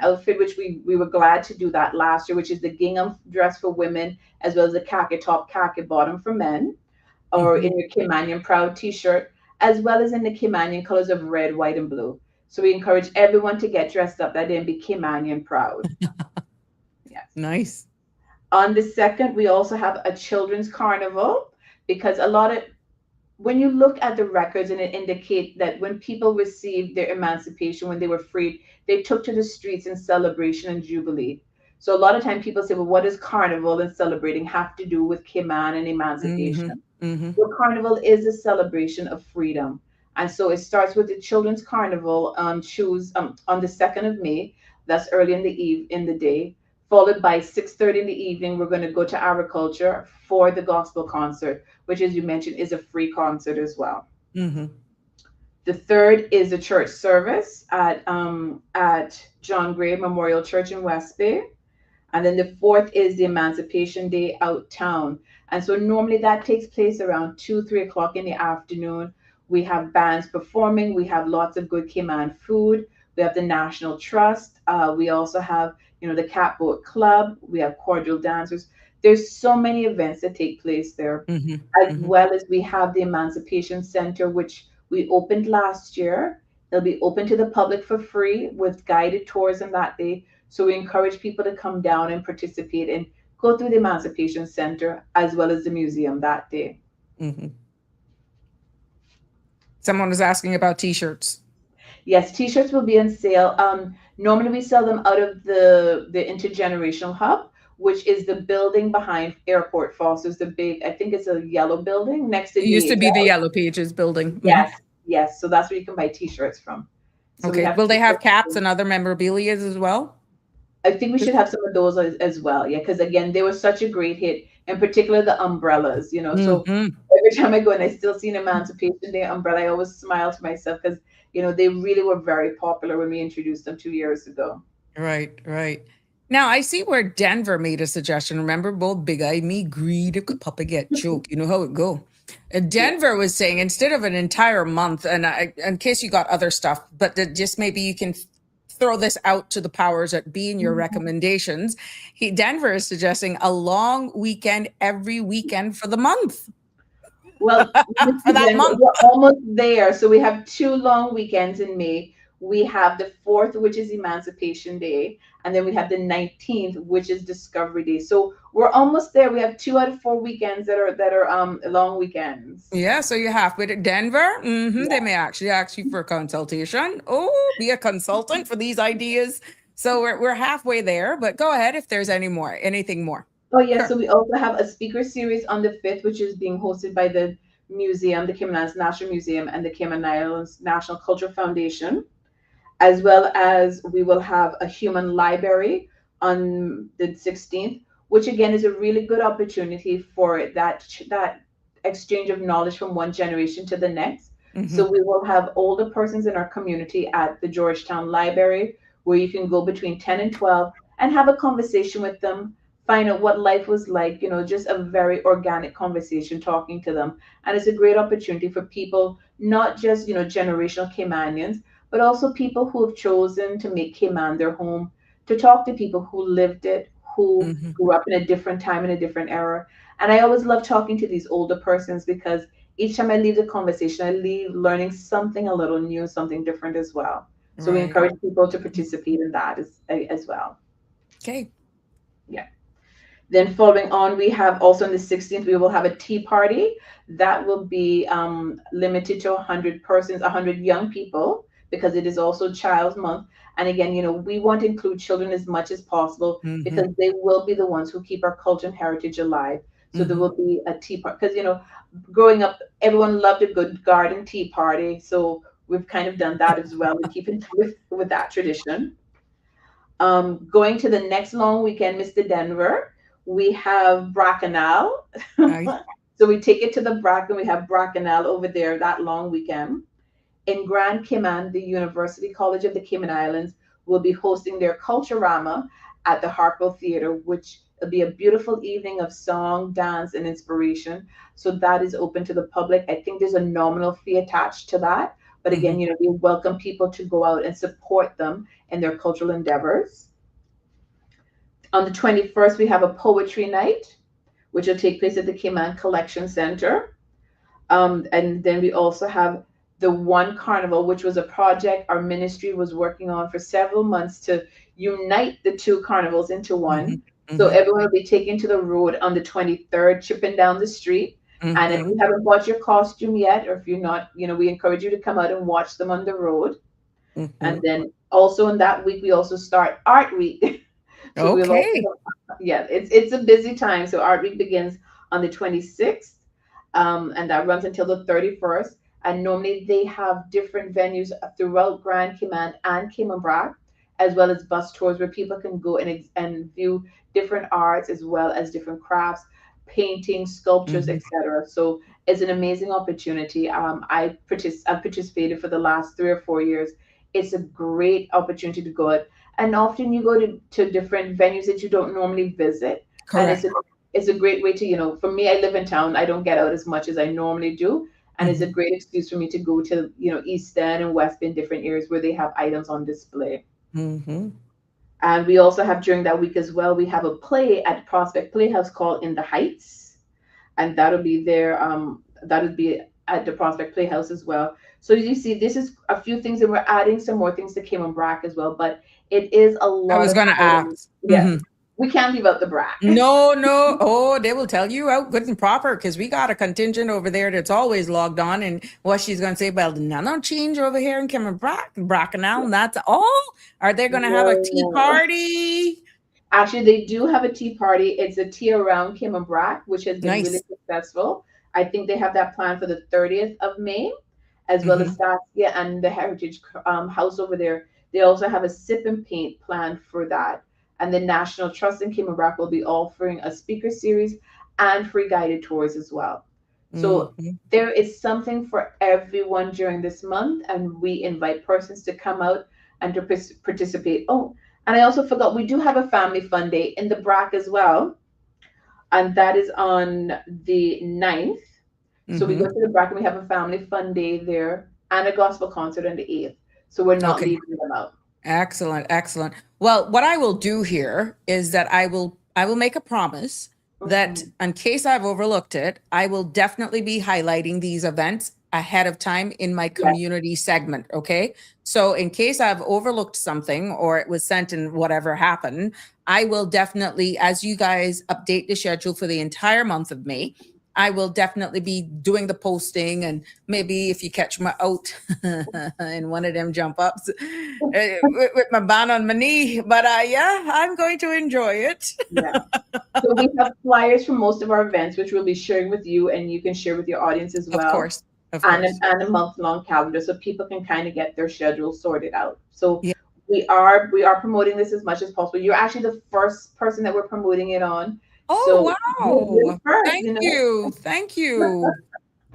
outfit, which we were glad to do that last year, which is the gingham dress for women, as well as the khaki top, khaki bottom for men, or Mhm. in your Caymanian proud T-shirt, as well as in the Caymanian colors of red, white, and blue. So we encourage everyone to get dressed up that day and be Caymanian proud. Yes. Nice. On the second, we also have a children's carnival because a lot of when you look at the records and it indicates that when people received their emancipation, when they were freed, they took to the streets in celebration and jubilee. So a lot of time people say, well, what does carnival and celebrating have to do with Cayman and Hmm. emancipation? Hmm. Well, carnival is a celebration of freedom. And so it starts with the children's carnival on the 2nd of May. That's early in the day, followed by 6:30 in the evening. We're going to go to agriculture for the gospel concert, which, as you mentioned, is a free concert as well. Hmm. The third is a church service at John Gray Memorial Church in West Bay. And then the fourth is the Emancipation Day out town. And so normally that takes place around 2, 3 o'clock in the afternoon. We have bands performing. We have lots of good Cayman food. We have the National Trust. We also have, the Catboat Club. We have cordial dancers. There's so many events that take place there, Hmm. as well as we have the Emancipation Center, which we opened last year. It'll be open to the public for free with guided tours on that day. So we encourage people to come down and participate and go through the Emancipation Center as well as the museum that day. hmm Someone was asking about t-shirts. Yes, t-shirts will be on sale. Normally we sell them out of the intergenerational hub, which is the building behind Airport Foster's, the big, I think it's a yellow building next to It used to be the DHL. Yellow Pages building. Yes, yes. So that's where you can buy t-shirts from. So we Okay. have Will they have t-shirts. caps and other memorabilia as well? I think we should have some of those as well. Yeah, because again, they were such a great hit, in particular the umbrellas, you know. So Mm-hmm. every time I go and I still see an Emancipation Day umbrella, I always smile to myself because, you know, they really were very popular when we introduced them 2 years ago. Right, right. Now I see where Denver made a suggestion. Remember, both Big Eye me greed Papa get joke. You know how it go. Yeah. Denver was saying instead of an entire month, and in case you got other stuff, but that just maybe you can throw this out to the powers that be in your recommendations. Denver is suggesting a long weekend every weekend for the month. Well, For Mr. that Denver, month. we're almost there. So we have two long weekends in May. We have the 4th, which is Emancipation Day, and then we have the 19th, which is Discovery Day. So we're almost there. We have 2 out of 4 weekends that are long weekends. Yeah, so you have with Denver. They Yeah. may actually ask you for a consultation. Oh, be a consultant for these ideas. So we're halfway there, but go ahead if there's anything more. Oh yeah, Sure. so we also have a speaker series on the 5th, which is being hosted by the museum, the Cayman Islands National Museum and the Cayman Islands National Culture Foundation, as well as we will have a human library on the 16th, which again is a really good opportunity for that exchange of knowledge from one generation to the next. Mm-hmm. So we will have older persons in our community at the Georgetown Library, where you can go between 10 and 12 and have a conversation with them, find out what life was like, you know, just a very organic conversation talking to them. And it's a great opportunity for people, not just, you know, generational Caymanians, but also people who have chosen to make Cayman their home, to talk to people who lived it, who Mm-hmm. grew up in a different time, in a different era. And I always love talking to these older persons because each time I leave the conversation, I leave learning something a little new, something different as well. So we Right. encourage people to participate in that as well. Okay. Yeah. Then following on, we have also on the 16th, we will have a tea party that will be limited to 100 persons, 100 young people, because it is also Child's Month. And again, you know, we want to include children as much as possible Mm-hmm. because they will be the ones who keep our culture and heritage alive. So there Mm-hmm. will be a tea party because, you know, growing up, everyone loved a good garden tea party. So we've kind of done that as well and keeping with that tradition. Going to the next long weekend, Mr. Denver, we have Bracanal. Right. So we take it to the Bracken. We have Bracanal over there that long weekend. In Grand Cayman, the University College of the Cayman Islands will be hosting their Culturama at the Hartwell Theater, which will be a beautiful evening of song, dance, and inspiration. So that is open to the public. I think there's a nominal fee attached to that. But Mm-hmm. again, you know, we welcome people to go out and support them in their cultural endeavors. On the 21st, we have a poetry night, which will take place at the Cayman Collection Center. And then we also have the One Carnival, which was a project our ministry was working on for several months to unite the two carnivals into Mm-hmm. one. So Mm-hmm. everyone will be taken to the road on the 23rd, chipping down the street. And if Mm-hmm. you haven't bought your costume yet, or if you're not, you know, we encourage you to come out and watch them on the road. Mm-hmm. And then also in that week, we also start Art Week. So we'll also, Okay. yeah, it's a busy time. So Art Week begins on the 26th, and that runs until the 31st. And normally they have different venues throughout Grand Cayman and Cayman Brac, as well as bus tours where people can go and view different arts as well as different crafts, painting, sculptures, Mm-hmm. etc. So it's an amazing opportunity. I've participated for the last 3 or 4 years. It's a great opportunity to go out, and often you go to different venues that you don't normally visit, and Correct. it's a great way to, you know, for me, I live in town, I don't get out as much as I normally do, and it's a Mm-hmm. great excuse for me to go to, you know, East End and West End, different areas where they have items on display. Mm-hmm. And we also have during that week as well, we have a play at Prospect Playhouse called In the Heights, and that'll be there. That'll be at the Prospect Playhouse as well. So you see, this is a few things, and we're adding some more things to Cayman Brac as well. But it is a I lot was of going to items. ask. Yeah, Mm-hmm. We can't leave out the brack. No, no. Oh, they will tell you out good and proper because we got a contingent over there that's always logged on. And what she's going to say, well, no change over here in Cameron Bracknell. And that's all. Are they going to have a tea No. party? Actually, they do have a tea party. It's a tea around Cayman Brack, which has been really Nice. successful. I think they have that planned for the 30th of May, as well Hmm. as Saskia and the Heritage House over there. They also have a sip and paint planned for that. And the National Trust in Cayman Brack will be offering a speaker series and free guided tours as well. So Hmm. there is something for everyone during this month, and we invite persons to come out and to participate. Oh, and I also forgot we do have a family fun day in the BRAC as well, and that is on the 9th. So we go Hmm. to the BRAC and we have a family fun day there and a gospel concert on the 8th. So we're not Okay. leaving them out. Excellent, excellent. Well, what I will do here is that I will make a promise that Mhm. in case I've overlooked it, I will definitely be highlighting these events ahead of time in my Yes. community segment, okay? So in case I've overlooked something or it was sent and whatever happened, I will definitely, as you guys update the schedule for the entire month of May, I will definitely be doing the posting, and maybe if you catch me out in one of them jump ups with my band on my knee. But yeah, I'm going to enjoy it. Yeah. So we have flyers for most of our events, which we'll be sharing with you, and you can share with your audience as Of well, course. Of and course. a month-long calendar, so people can kind of get their schedule sorted out. So Yeah. we are promoting this as much as possible. You're actually the first person that we're promoting it on, so Oh, you're wow. the first, Thank you know. you. Thank you.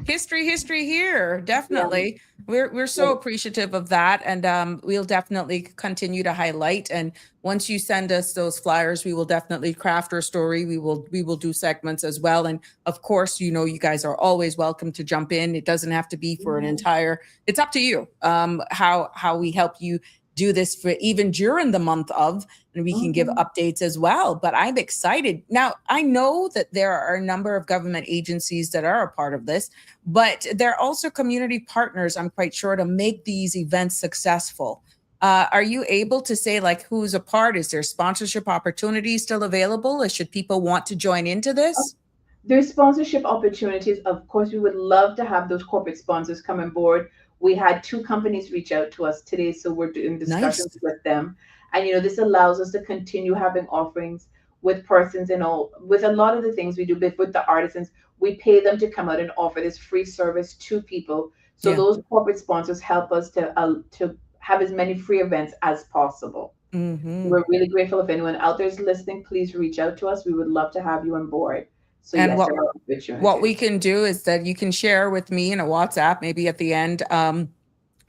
History here, Yeah. definitely. We're so appreciative of that, and we'll definitely continue to highlight. And once you send us those flyers, we will definitely craft our story. We will do segments as well, and of course, you guys are always welcome to jump in. It doesn't have to be for an Mhm. entire. It's up to you. How we help you do this for even during the month of, and we can give Mhm. updates as well. But I'm excited. Now, I know that there are a number of government agencies that are a part of this, but they're also community partners, I'm quite sure, to make these events successful. Are you able to say like who's a part? Is there sponsorship opportunities still available? Or should people want to join into this? There's sponsorship opportunities. Of course, we would love to have those corporate sponsors come on board. We had two companies reach out to us today, so we're in Nice. discussions with them. And this allows us to continue having offerings with persons and all. With a lot of the things we do, but with the artisans, we pay them to come out and offer this free service to people. So Yeah. those corporate sponsors help us to have as many free events as possible. Hmm. We're really grateful. If anyone out there is listening, please reach out to us. We would love to have you on board. So And yes, what there are what opportunities. we can do is that you can share with me in a WhatsApp, maybe at the end,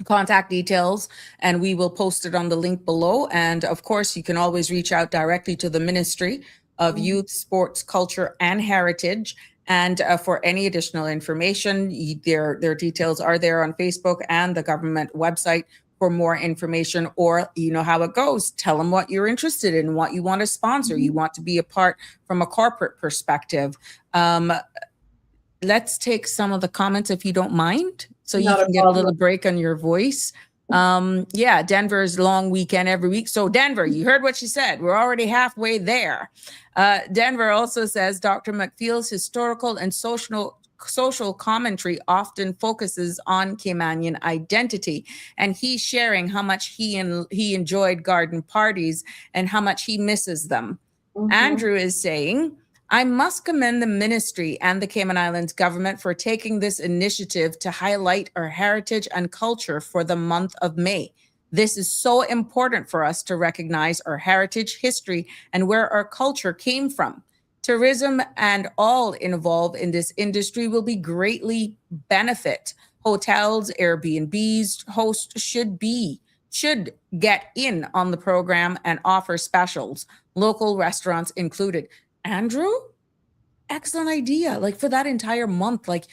contact details, and we will post it on the link below. And of course, you can always reach out directly to the Ministry of Mhm. Youth, Sports, Culture, and Heritage. And for any additional information, their details are there on Facebook and the government website for more information. Or you know how it goes. Tell them what you're interested in, what you want to sponsor. You Mhm. want to be a part from a corporate perspective. Um, let's take some of the comments if you don't mind, so you Not a can get a problem. little break on your voice. Yeah, Denver's long weekend every week. So Denver, you heard what she said. We're already halfway there. Denver also says Dr. McField's historical and social commentary often focuses on Caymanian identity, and he's sharing how much he enjoyed garden parties and how much he misses them. Mhm. Andrew is saying, I must commend the ministry and the Cayman Islands government for taking this initiative to highlight our heritage and culture for the month of May. This is so important for us to recognize our heritage, history, and where our culture came from. Tourism and all involved in this industry will be greatly benefit. Hotels, Airbnbs, hosts should get in on the program and offer specials, local restaurants included. Andrew, excellent idea. Like for that entire month, like,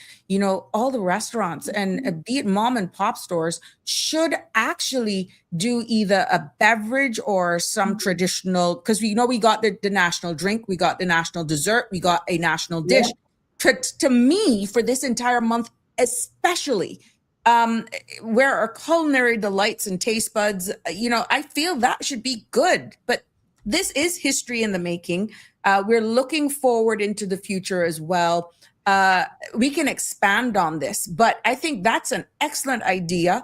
all the restaurants and be it mom and pop stores should actually do either a beverage or some Mhm. traditional, because we got the national drink, we got the national dessert, we got a national Yeah. dish. To me, for this entire month, especially, um, where our culinary delights and taste buds, I feel that should be good. But this is history in the making. We're looking forward into the future as well. We can expand on this, but I think that's an excellent idea.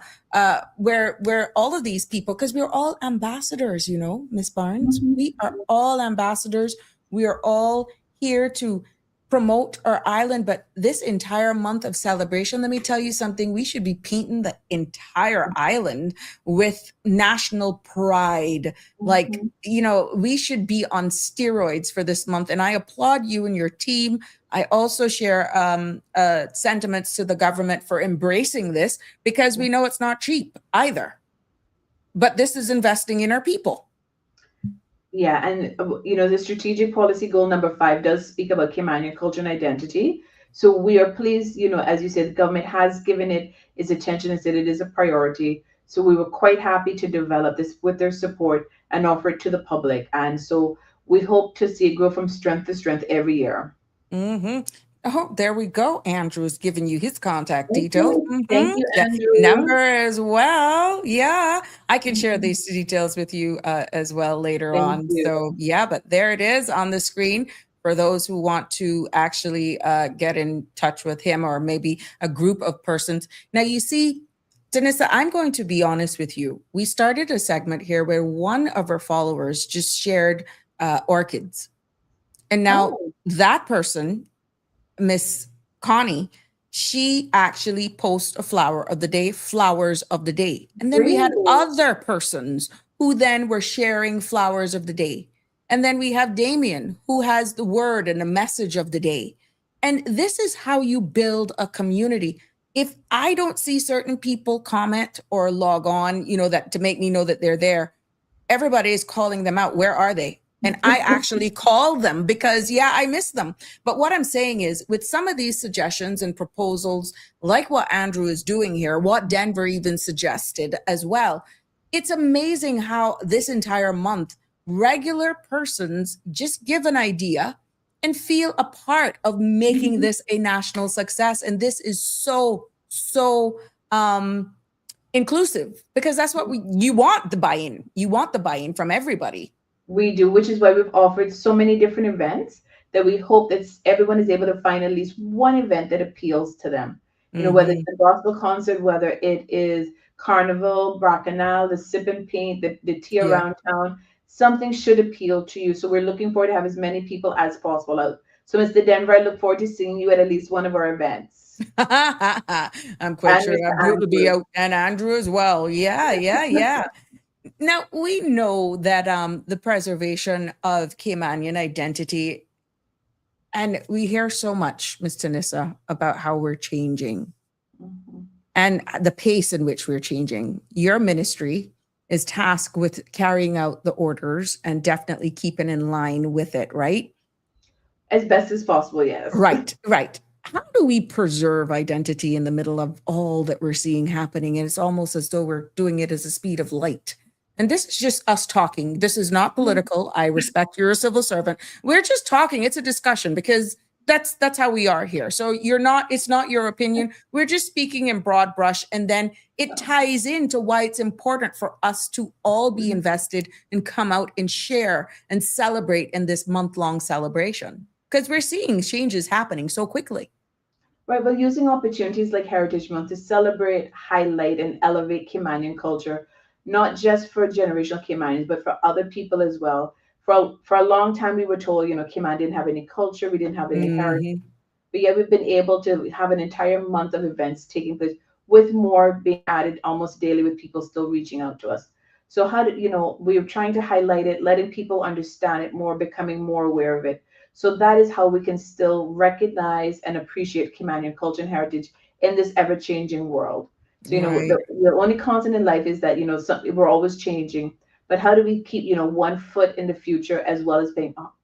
Where all of these people, because we're all ambassadors, you know, Miss Barnes, we are all ambassadors. We are all here to promote our island, but this entire month of celebration, let me tell you something, we should be painting the entire island with national pride. Like, you know, we should be on steroids for this month. And I applaud you and your team. I also share sentiments to the government for embracing this, because we know it's not cheap either. But this is investing in our people. Yeah, and the strategic policy goal number 5 does speak about Caymanian culture and identity. So we are pleased, as you said, the government has given it its attention and said it is a priority. So we were quite happy to develop this with their support and offer it to the public. And so we hope to see it grow from strength to strength every year. Oh, there we go. Andrew's giving you his contact Thank details. you. Thank you, Andrew. Number as well. Yeah, I can share these details with you as well later Thank on. you. So yeah, but there it is on the screen for those who want to actually get in touch with him, or maybe a group of persons. Now, you see, Tunisa, I'm going to be honest with you. We started a segment here where one of our followers just shared orchids. And now that person, Miss Connie, she actually posts a flower of the day, flowers of the day. And then we had other persons who then were sharing flowers of the day. And then we have Damien, who has the word and the message of the day. And this is how you build a community. If I don't see certain people comment or log on, that to make me know that they're there, everybody is calling them out. Where are they? And I actually call them because, I miss them. But what I'm saying is, with some of these suggestions and proposals, like what Andrew is doing here, what Denver even suggested as well, it's amazing how this entire month, regular persons just give an idea and feel a part of making this a national success. And this is so inclusive, because that's what you want the buy-in. You want the buy-in from everybody. We do, which is why we've offered so many different events that we hope that everyone is able to find at least one event that appeals to them. Whether it's a gospel concert, whether it is carnival, bacchanal, the sip and paint, the tea around town, something should appeal to you. So we're looking forward to have as many people as possible out. So, Mr. Denver, I look forward to seeing you at least one of our events. I'm quite sure Andrew will be out, and Andrew as well. Yeah. Now, we know that the preservation of Caymanian identity, and we hear so much, Ms. Tunisa, about how we're changing and the pace in which we're changing. Your ministry is tasked with carrying out the orders and definitely keeping in line with it, right? As best as possible, yes. Right. How do we preserve identity in the middle of all that we're seeing happening? And it's almost as though we're doing it as a speed of light. And this is just us talking. This is not political. I respect you're a civil servant. We're just talking. It's a discussion, because that's how we are here. So it's not your opinion. We're just speaking in broad brush. And then it ties into why it's important for us to all be invested and come out and share and celebrate in this month-long celebration, because we're seeing changes happening so quickly. Right. Well, using opportunities like Heritage Month to celebrate, highlight, and elevate Caymanian culture, not just for generational Caymanians, but for other people as well. For a long time, we were told, Cayman didn't have any culture, we didn't have any heritage. But yet we've been able to have an entire month of events taking place, with more being added almost daily, with people still reaching out to us. So we're trying to highlight it, letting people understand it more, becoming more aware of it. So that is how we can still recognize and appreciate Caymanian culture and heritage in this ever-changing world. So, the only constant in life is that, we're always changing. But how do we keep, one foot in the future, as well as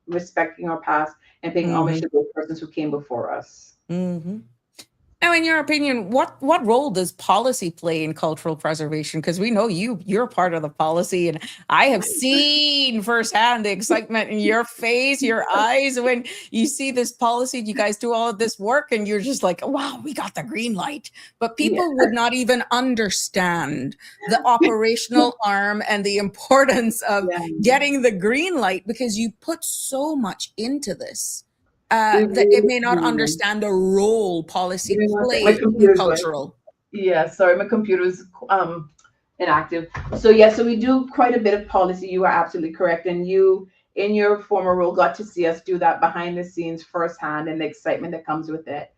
respecting our past and paying homage to those persons who came before us? Now, in your opinion, what role does policy play in cultural preservation? Because we know you're part of the policy, and I have seen firsthand the excitement in your face, your eyes when you see this policy. You guys do all of this work, and you're just like, "Wow, we got the green light." But Yeah. people would not even understand the operational arm and the importance of Yeah. getting the green light because you put so much into this We that it really may not do. understand the role Give policy me one second. My play in computer's going. cultural. Yeah, sorry, my computer's inactive. So yeah, so we do quite a bit of policy. You are absolutely correct, and you, in your former role, got to see us do that behind the scenes firsthand, and the excitement that comes with it.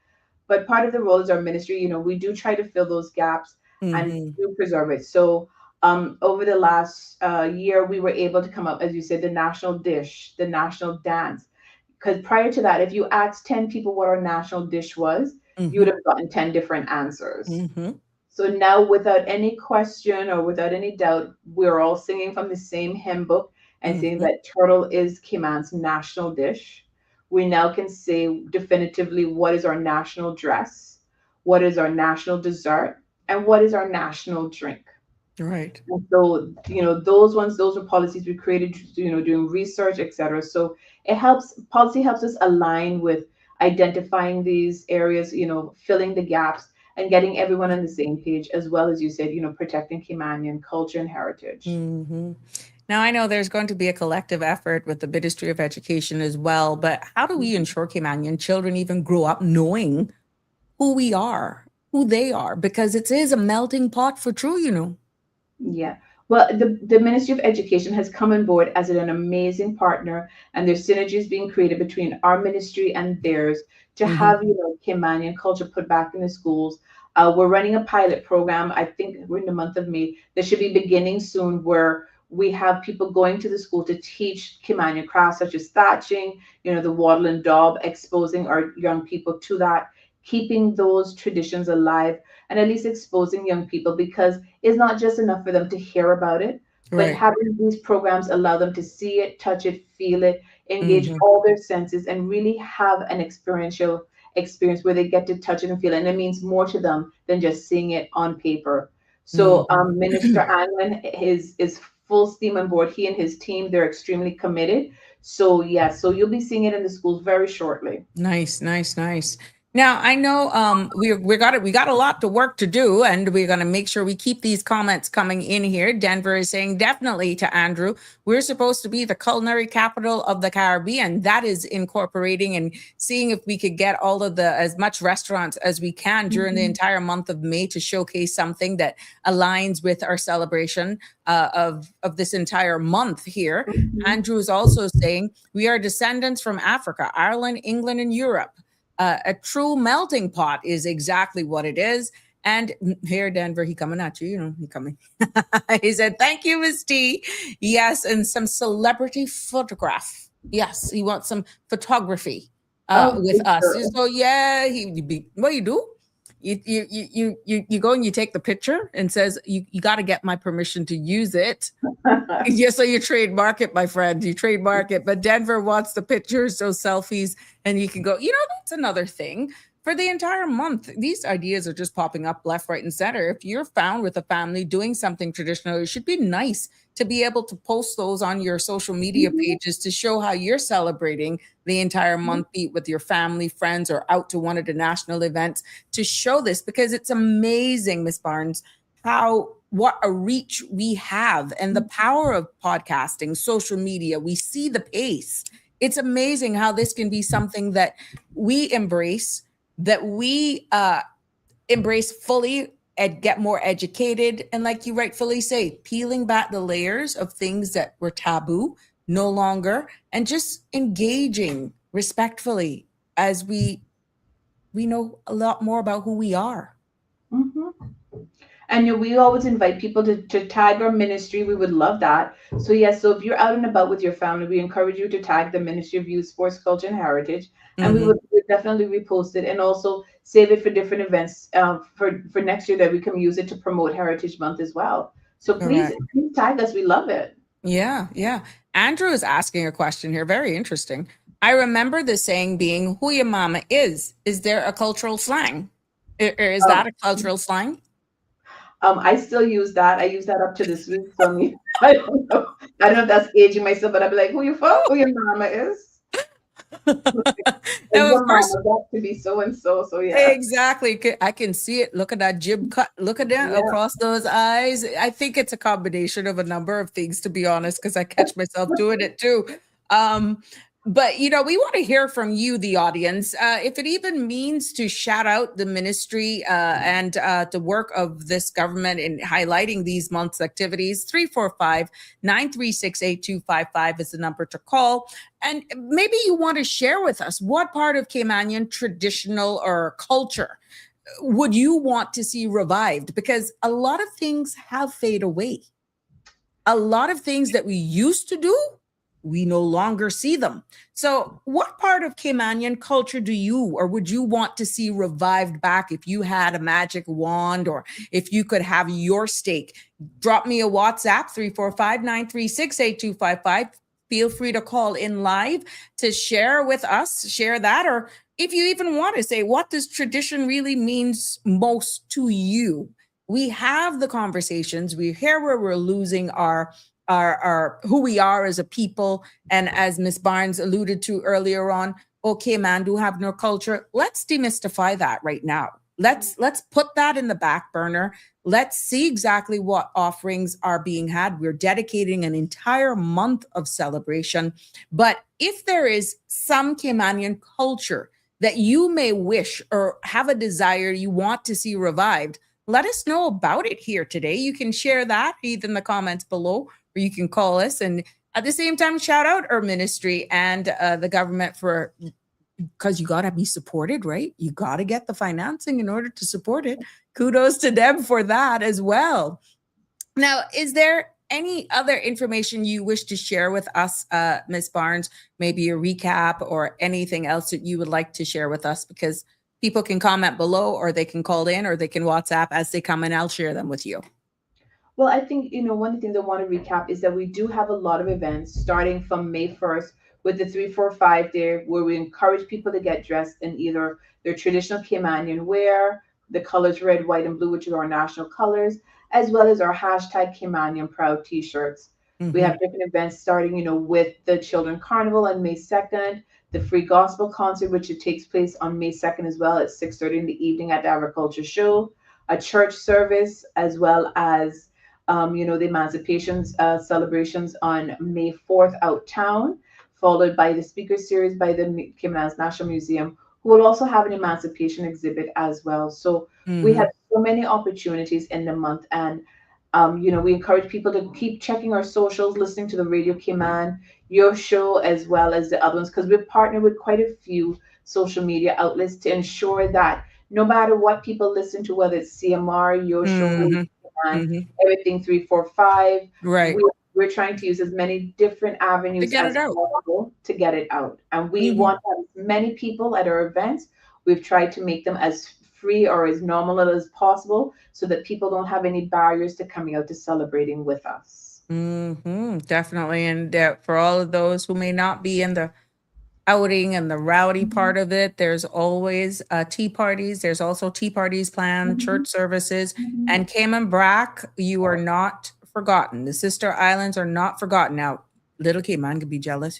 But part of the role is our ministry. We do try to fill those gaps and Mm-hmm. do preserve it. So over the last year, we were able to come up, as you said, the national dish, the national dance. Because prior to that, if you asked 10 people what our national dish was, you would Mm-hmm. have gotten 10 different answers. Mm-hmm. So now, without any question or without any doubt, we're all singing from the same hymn book and saying Mm-hmm. that turtle is Cayman's national dish. We now can say definitively what is our national dress, what is our national dessert, and what is our national drink. Right. And so, those ones, those are policies we created, doing research, etc. So policy helps us align with identifying these areas, filling the gaps and getting everyone on the same page, as well as you said, protecting Caymanian culture and heritage. Mm-hmm. Now, I know there's going to be a collective effort with the Ministry of Education as well, but how do we ensure Caymanian children even grow up knowing who we are, who they are? Because it is a melting pot for true. Yeah. Well, the Ministry of Education has come on board as an amazing partner, and there's synergies being created between our ministry and theirs to Mm-hmm. have, Caymanian culture put back in the schools. We're running a pilot program. I think we're in the month of May. That should be beginning soon, where we have people going to the school to teach Caymanian crafts such as thatching, the wattle and daub, exposing our young people to that, keeping those traditions alive, and at least exposing young people, because it's not just enough for them to hear about it, but Right. having these programs allow them to see it, touch it, feel it, engage Mm-hmm. all their senses, and really have an experiential experience where they get to touch it and feel it. And it means more to them than just seeing it on paper. So Minister Mm-hmm. Anglin is full steam on board. He and his team, they're extremely committed. So yeah, so you'll be seeing it in the schools very shortly. Nice, nice, nice. Now I know we got a lot to work to do, and we're gonna make sure we keep these comments coming in here. Denver is saying definitely to Andrew, we're supposed to be the culinary capital of the Caribbean. That is incorporating and seeing if we could get all of the as much restaurants as we can during the Mhm. entire month of May to showcase something that aligns with our celebration of this entire month here. Mhm. Andrew is also saying we are descendants from Africa, Ireland, England, and Europe. A true melting pot is exactly what it is. And here, Denver, he coming at you. He coming. He said, "Thank you, Miss T. Yes, and some celebrity photograph. Yes, he wants some photography Oh, with for us." sure. So yeah, what do you do? You go and you take the picture and says you got to get my permission to use it. Yeah, so you trademark it, my friend. You trademark it. But Denver wants the pictures, those selfies, and you can go, that's another thing. For the entire month, these ideas are just popping up left, right, and center. If you're found with a family doing something traditional, it should be nice to be able to post those on your social media Mhm. pages to show how you're celebrating the entire month, be it with your family, friends, or out to one of the national events to show this, because it's amazing, Miss Barnes, what a reach we have and the power of podcasting, social media. We see the pace. It's amazing how this can be something that we embrace, that we embrace fully and get more educated. And like you rightfully say, peeling back the layers of things that were taboo no longer, and just engaging respectfully as we know a lot more about who we are. Mhm. And we always invite people to tag our ministry. We would love that. So yes, so if you're out and about with your family, we encourage you to tag the Ministry of Youth, Sports, Culture, and Heritage, and we Mhm. would definitely repost it and also save it for different events for next year that we can use it to promote Heritage Month as well. So Correct. please tag us. We love it. Yeah, yeah. Andrew is asking a question here. Very interesting. I remember the saying being, who your mama is. Is there a cultural slang? Is Um, that a cultural slang? I still use that. I use that up to this week. So I mean, I don't know. I don't know if that's aging myself, but I'd be like, "Who you from? Who your mama is? Is Now, of your course, mama got to be so and so?" So yeah, exactly. I can see it. Look at that jib cut. Look at that yeah. across those eyes. I think it's a combination of a number of things, to be honest, because I catch myself doing it too. Um, but we want to hear from you, the audience. If it even means to shout out the ministry and the work of this government in highlighting these month's activities, 345-936-8255 is the number to call. And maybe you want to share with us what part of Caymanian traditional or culture would you want to see revived? Because a lot of things have faded away. A lot of things that we used to do, we no longer see them. So, what part of Caymanian culture do you or would you want to see revived back if you had a magic wand or if you could have your stake? Drop me a WhatsApp 345-936-8255. Feel free to call in live to share with us, share that, or if you even want to say what does tradition really means most to you. We have the conversations. We hear where we're losing our who we are as a people. And as Miss Barnes alluded to earlier on, okay, man, do have no culture. Let's demystify that right now. Let's put that in the back burner. Let's see exactly what offerings are being had. We're dedicating an entire month of celebration. But if there is some Caymanian culture that you may wish or have a desire you want to see revived, let us know about it here today. You can share that either in the comments below or you can call us. And at the same time, shout out our ministry and the government for, because you got to be supported, right? You got to get the financing in order to support it. Kudos to them for that as well. Now, is there any other information you wish to share with us, Ms. Barnes? Maybe a recap or anything else that you would like to share with us? Because people can comment below or they can call in or they can WhatsApp as they come and I'll share them with you. Well, I think, one of the things I want to recap is that we do have a lot of events starting from May 1st with the 345 there, where we encourage people to get dressed in either their traditional Caymanian wear, the colors red, white, and blue, which are our national colors, as well as our hashtag Caymanian Proud t-shirts. We Mm-hmm. have different events starting, with the Children Carnival on May 2nd, the free gospel concert, which it takes place on May 2nd as well at 6:30 in the evening at the Agriculture Show, a church service, as well as the Emancipation celebrations on May 4th out town, followed by the speaker series by the Caymanians National Museum, who will also have an Emancipation exhibit as well. So we Mm-hmm. have so many opportunities in the month, and we encourage people to keep checking our socials, listening to the Radio Cayman, your show, as well as the other ones, because we've partnered with quite a few social media outlets to ensure that no matter what people listen to, whether it's CMR, your show, Radio Mm-hmm. Cayman, Mm-hmm. everything 345, Right. we're trying to use as many different To avenues get as it out. possible to get it out. And we Mm-hmm. want to have as many people at our events. We've tried to make them as free or as normal as possible so that people don't have any barriers to coming out to celebrating with us. Mm-hmm. Definitely. And for all of those who may not be in the outing and the rowdy part of it, there's always tea parties. There's also tea parties planned, church services, and Cayman Brac, you are not forgotten. The sister islands are not forgotten. Now, little Cayman could be jealous.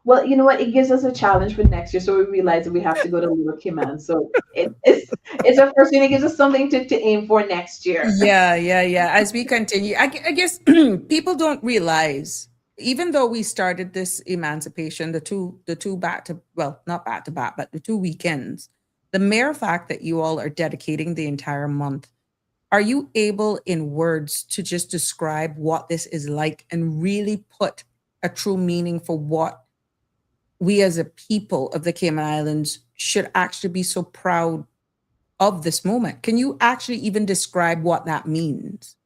Well, you know what? It gives us a challenge for next year, so we realize that we have to go to Little Cayman. So it's our first thing. It gives us something to aim for next year. Yeah, yeah, yeah. As we continue, I guess people don't realize, even though we started this emancipation, the two back to, well, not back to back, but the 2 weekends, the mere fact that you all are dedicating the entire month, are you able in words to just describe what this is like and really put a true meaning for what we as a people of the Cayman Islands should actually be so proud of this moment? Can you actually even describe what that means?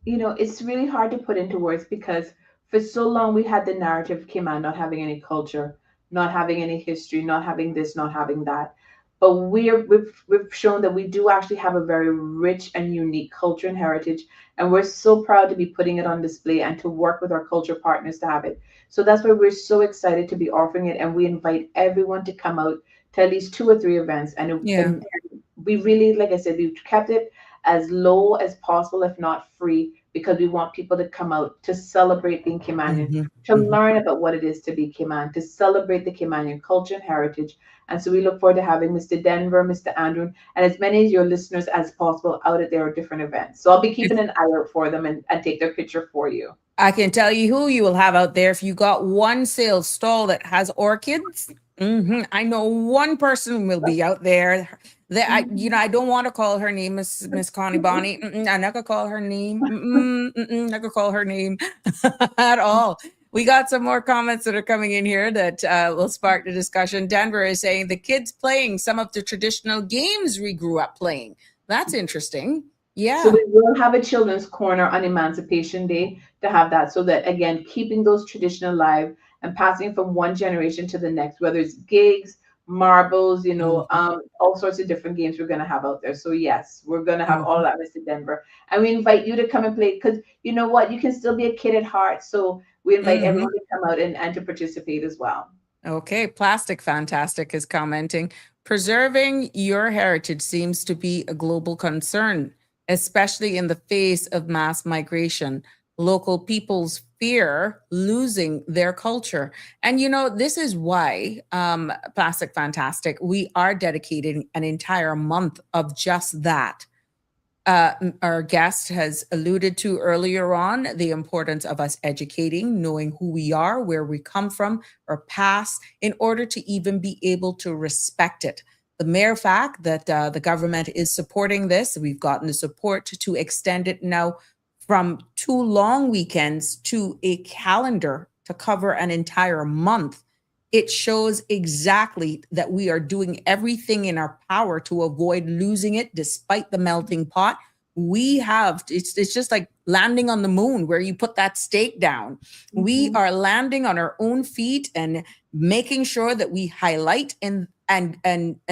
It's really hard to put into words because for so long we had the narrative of Cayman not having any culture, not having any history, not having this, not having that. But we've shown that we do actually have a very rich and unique culture and heritage, and we're so proud to be putting it on display and to work with our culture partners to have it. So that's why we're so excited to be offering it, and we invite everyone to come out to at least two or three events, and Yeah. we really, like I said, we've kept it as low as possible, if not free, because we want people to come out to celebrate being Caymanian, Hmm. to Hmm. learn about what it is to be Cayman, to celebrate the Caymanian culture and heritage. And so we look forward to having Mr. Denver, Mr. Andrew, and as many of your listeners as possible out at their different events. So I'll be keeping an eye out for them and take their picture for you. I can tell you who you will have out there if you got one sales stall that has orchids. I know one person will be out there. That I don't want to call her name Miss Connie Bonnie. I'm not gonna call her name. Not gonna call her name at all. We got some more comments that are coming in here that will spark the discussion. Denver is saying the kids playing some of the traditional games we grew up playing. That's interesting. So Yeah. we will have a children's corner on Emancipation Day to have that, so that again, keeping those tradition alive and passing from one generation to the next, whether it's gigs, marbles, all sorts of different games we're going to have out there. So yes, we're going to have all that, Mr. Denver, and we invite you to come and play, because you know what, you can still be a kid at heart. So we invite everyone to come out and to participate as well. Okay, Plastic Fantastic is commenting, preserving your heritage seems to be a global concern, especially in the face of mass migration. Local peoples fear losing their culture. And this is why, Plastic Fantastic, we are dedicating an entire month of just that. Our guest has alluded to earlier on the importance of us educating, knowing who we are, where we come from, our past, in order to even be able to respect it. The mere fact that the government is supporting this, we've gotten the support to extend it now from 2 long weekends to a calendar to cover an entire month. It shows exactly that we are doing everything in our power to avoid losing it despite the melting pot. It's just like landing on the moon where you put that stake down. We are landing on our own feet and making sure that we highlight and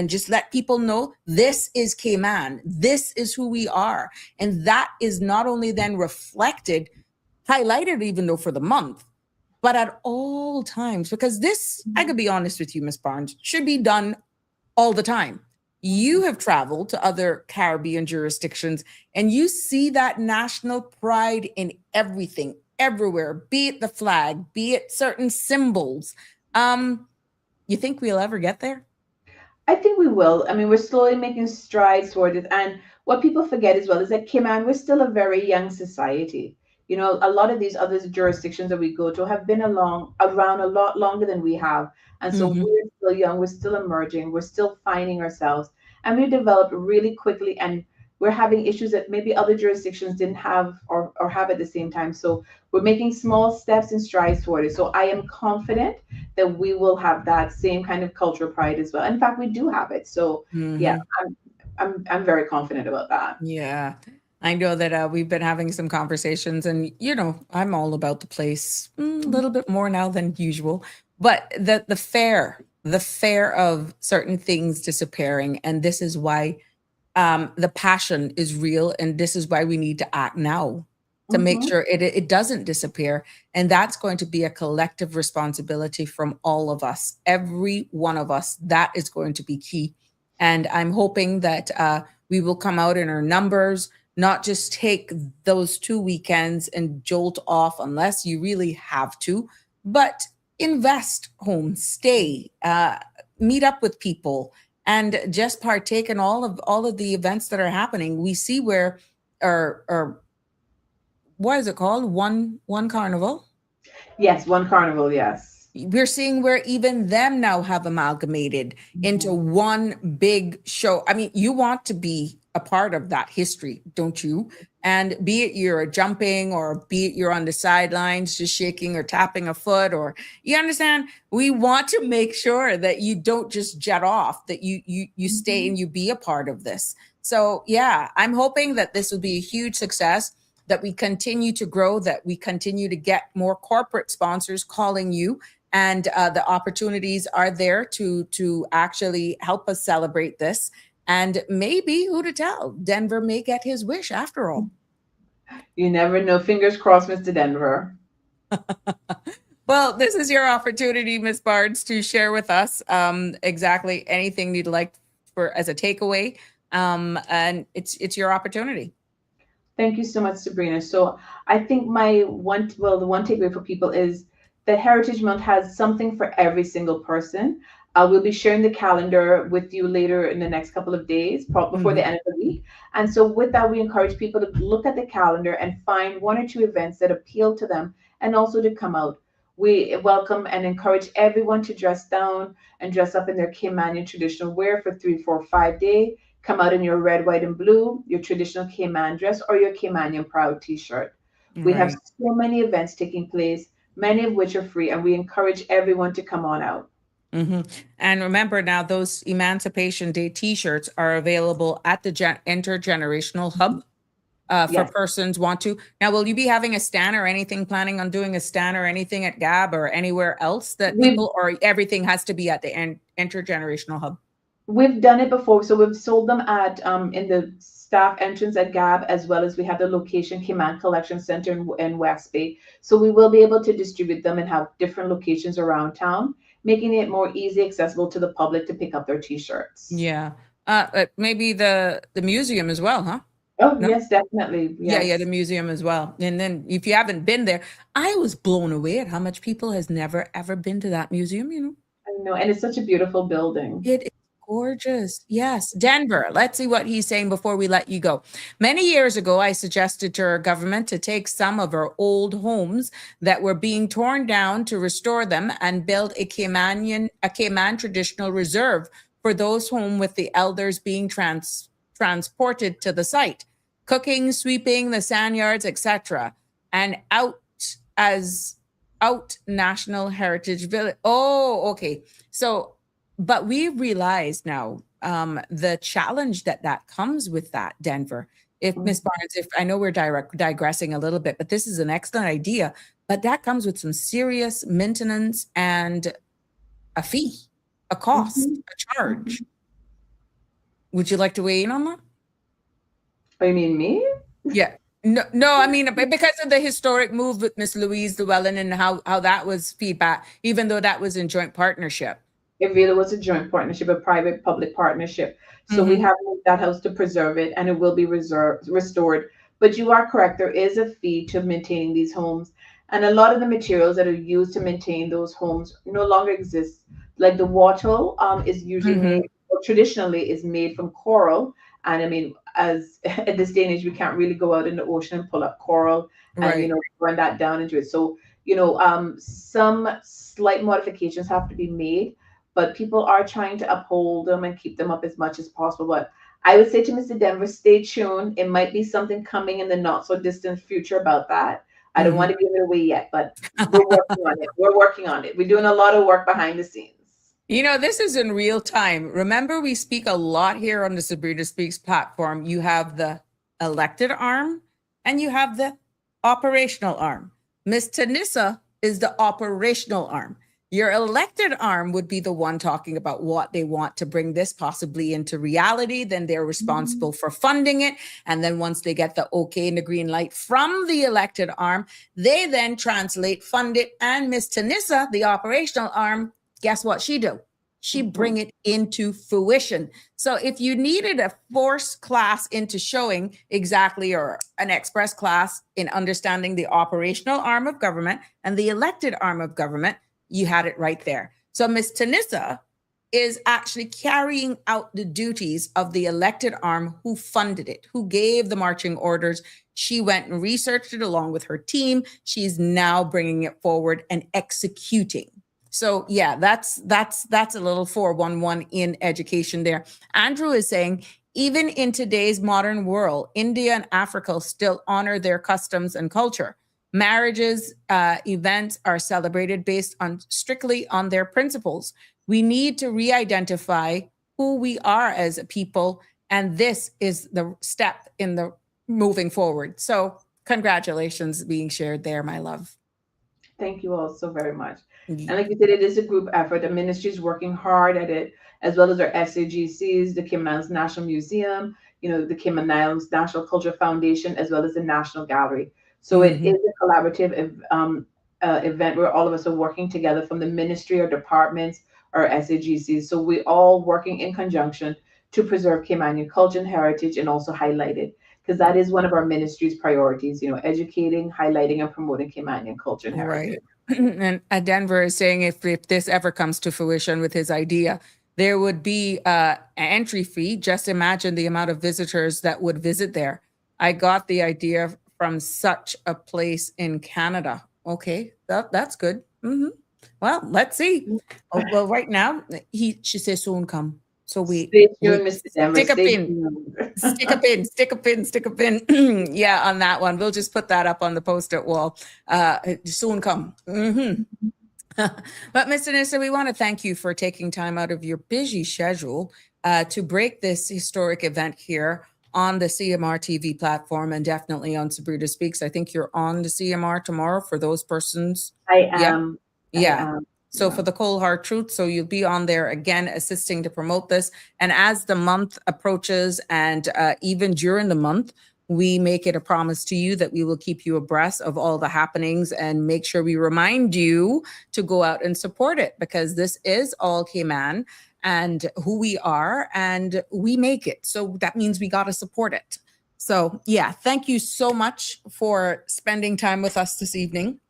just let people know this is Cayman. This is who we are. And that is not only then reflected, highlighted even though for the month, but at all times, because this, I could be honest with you, Miss Barnes, should be done all the time. You have traveled to other Caribbean jurisdictions and you see that national pride in everything, everywhere, be it the flag, be it certain symbols. You think we'll ever get there? I think we will. I mean, we're slowly making strides toward it. And what people forget as well is that Cayman, we're still a very young society. A lot of these other jurisdictions that we go to have been around a lot longer than we have. And so we're still young, we're still emerging, we're still finding ourselves. And we developed really quickly, and we're having issues that maybe other jurisdictions didn't have or have at the same time. So we're making small steps and strides toward it. So I am confident that we will have that same kind of cultural pride as well. In fact, we do have it. So yeah, I'm very confident about that. Yeah. I know that we've been having some conversations and, I'm all about the place a little bit more now than usual, but the fear of certain things disappearing. And this is why the passion is real. And this is why we need to act now to make sure it doesn't disappear. And that's going to be a collective responsibility from all of us, every one of us. That is going to be key. And I'm hoping that we will come out in our numbers, not just take those 2 weekends and jolt off unless you really have to, but invest home, stay, meet up with people, and just partake in all of the events that are happening. We see where or what is it called? One carnival. Yes, one carnival, yes. We're seeing where even them now have amalgamated into one big show. I mean, you want to be a part of that history, don't you? And be it you're jumping or be it you're on the sidelines, just shaking or tapping a foot, or you understand, we want to make sure that you don't just jet off, that you stay and you be a part of this. So yeah, I'm hoping that this will be a huge success, that we continue to grow, that we continue to get more corporate sponsors calling you. And the opportunities are there to actually help us celebrate this. And maybe, who to tell, Denver may get his wish after all. You never know. Fingers crossed, Mr. Denver. Well, this is your opportunity, Ms. Barnes, to share with us exactly anything you'd like for as a takeaway And it's your opportunity. Thank you so much, Sabrina. So I think the one takeaway for people is that Heritage Month has something for every single person. We'll be sharing the calendar with you later in the next couple of days, before the Mhm. end of the week. And so with that, we encourage people to look at the calendar and find one or two events that appeal to them and also to come out. We welcome and encourage everyone to dress down and dress up in their Caymanian traditional wear for 3, 4, 5 day. Come out in your red, white, and blue, your traditional Cayman dress, or your Caymanian Proud t shirt. We have Right. so many events taking place, many of which are free, and we encourage everyone to come on out. hmm And remember now, those Emancipation Day T-shirts are available at the Intergenerational Hub for Yes, persons want to. Now, will you be having a stand or anything? Planning on doing a stand or anything at Gab or anywhere else that we've people, or everything has to be at the Intergenerational Hub? we've done it before, so we've sold them at in the staff entrance at Gab, as well as we have the location Cayman Collection Center in West Bay. So we will be able to distribute them and have different locations around town, making it more easy accessible to the public to pick up their t-shirts. Yeah. Maybe the museum as well, huh? Oh No? yes, definitely. Yeah, yeah, the Yes. museum as well. And then if you haven't been there, I was blown away at how much people has never ever been to that museum, you know. I know, and it's such a beautiful building. It is gorgeous. Yes. Denver. Let's see what he's saying before we let you go. Many years ago, I suggested to our government to take some of our old homes that were being torn down to restore them and build a Cayman traditional reserve for those home with the elders being transported to the site, cooking, sweeping the sand yards, etc. And as out National Heritage Village. Oh, okay. So but we realize now the challenge that comes with that, Denver. If Miss Mhm. Barnes, if I know we're digressing a little bit, but this is an excellent idea, but that comes with some serious maintenance and a fee, a cost, Mhm. a charge. Mhm. Would you like to weigh in on that? Oh, you mean me? Yeah. No, no, I mean because of the historic move with Miss Louise Llewellyn and how that was feedback, even though that was in joint partnership. It really was a joint partnership, a private-public partnership. So we Mhm. have that house to preserve it, and it will be restored. But you are correct, there is a fee to maintaining these homes. And a lot of the materials that are used to maintain those homes no longer exist. Like the wattle is usually Mhm. made, or traditionally is made from coral. And I mean, as at this day and age, we can't really go out in the ocean and pull up coral and, Right. run that down into it. So, some slight modifications have to be made, but people are trying to uphold them and keep them up as much as possible. But I would say to Mr. Denver, stay tuned. It might be something coming in the not so distant future about that. I don't Mhm. want to give it away yet, but we're working on it. We're working on it. We're doing a lot of work behind the scenes. You know, this is in real time. Remember, we speak a lot here on the Sabrina Speaks platform. You have the elected arm and you have the operational arm. Miss Tanissa is the operational arm. Your elected arm would be the one talking about what they want to bring this possibly into reality. Then they're responsible for funding it. And then once they get the okay and the green light from the elected arm, they then translate, fund it. And Miss Tanissa, the operational arm, guess what she do? She Mhm. bring it into fruition. So if you needed a force class into showing exactly, or an express class in understanding the operational arm of government and the elected arm of government, you had it right there. So Miss Tanissa is actually carrying out the duties of the elected arm who funded it, who gave the marching orders. She went and researched it along with her team. She's now bringing it forward and executing. So yeah, that's a little 411 in education there. Andrew is saying, even in today's modern world, India and Africa still honor their customs and culture. Marriages, events are celebrated based on strictly on their principles. We need to re-identify who we are as a people, and this is the step in the moving forward. So congratulations being shared there, my love. Thank you all so very much. And like you said, it is a group effort. The ministry is working hard at it, as well as our SAGCs, the Cayman Islands National Museum, the Cayman Islands National Culture Foundation, as well as the National Gallery. So it is Mhm. a collaborative event where all of us are working together from the ministry or departments or SAGCs. So we all working in conjunction to preserve Caymanian culture and heritage and also highlight it, because that is one of our ministry's priorities, educating, highlighting, and promoting Caymanian culture and heritage. Right. And Denver is saying if this ever comes to fruition with his idea, there would be an entry fee. Just imagine the amount of visitors that would visit there. I got the idea from such a place in Canada. Okay, that's good. Well, let's see. Oh, well, right now she says soon come. So Stay tuned, Mr. Denver. stick a Stay pin. tuned. Stick a pin. Yeah, on that one. We'll just put that up on the post-it wall. Soon come. But Mr. Nissa, we want to thank you for taking time out of your busy schedule to break this historic event here on the CMR TV platform and definitely on Sabrina Speaks. I think you're on the CMR tomorrow for those persons. I am. Yeah. So for the Cold Hard Truth, so you'll be on there again, assisting to promote this. And as the month approaches and even during the month, we make it a promise to you that we will keep you abreast of all the happenings and make sure we remind you to go out and support it, because this is all Cayman and who we are, and we make it. So that means we got to support it. So yeah, thank you so much for spending time with us this evening,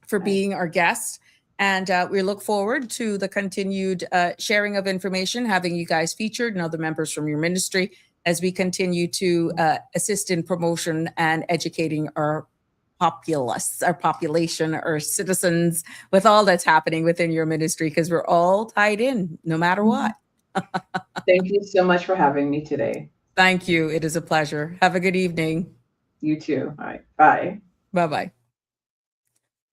for being our guest. And we look forward to the continued sharing of information, having you guys featured and other members from your ministry as we continue to assist in promotion and educating our populace, our population, our citizens with all that's happening within your ministry, because we're all tied in no matter what. Thank you so much for having me today. Thank you. It is a pleasure. Have a good evening. You too. All right. Bye. Bye-bye.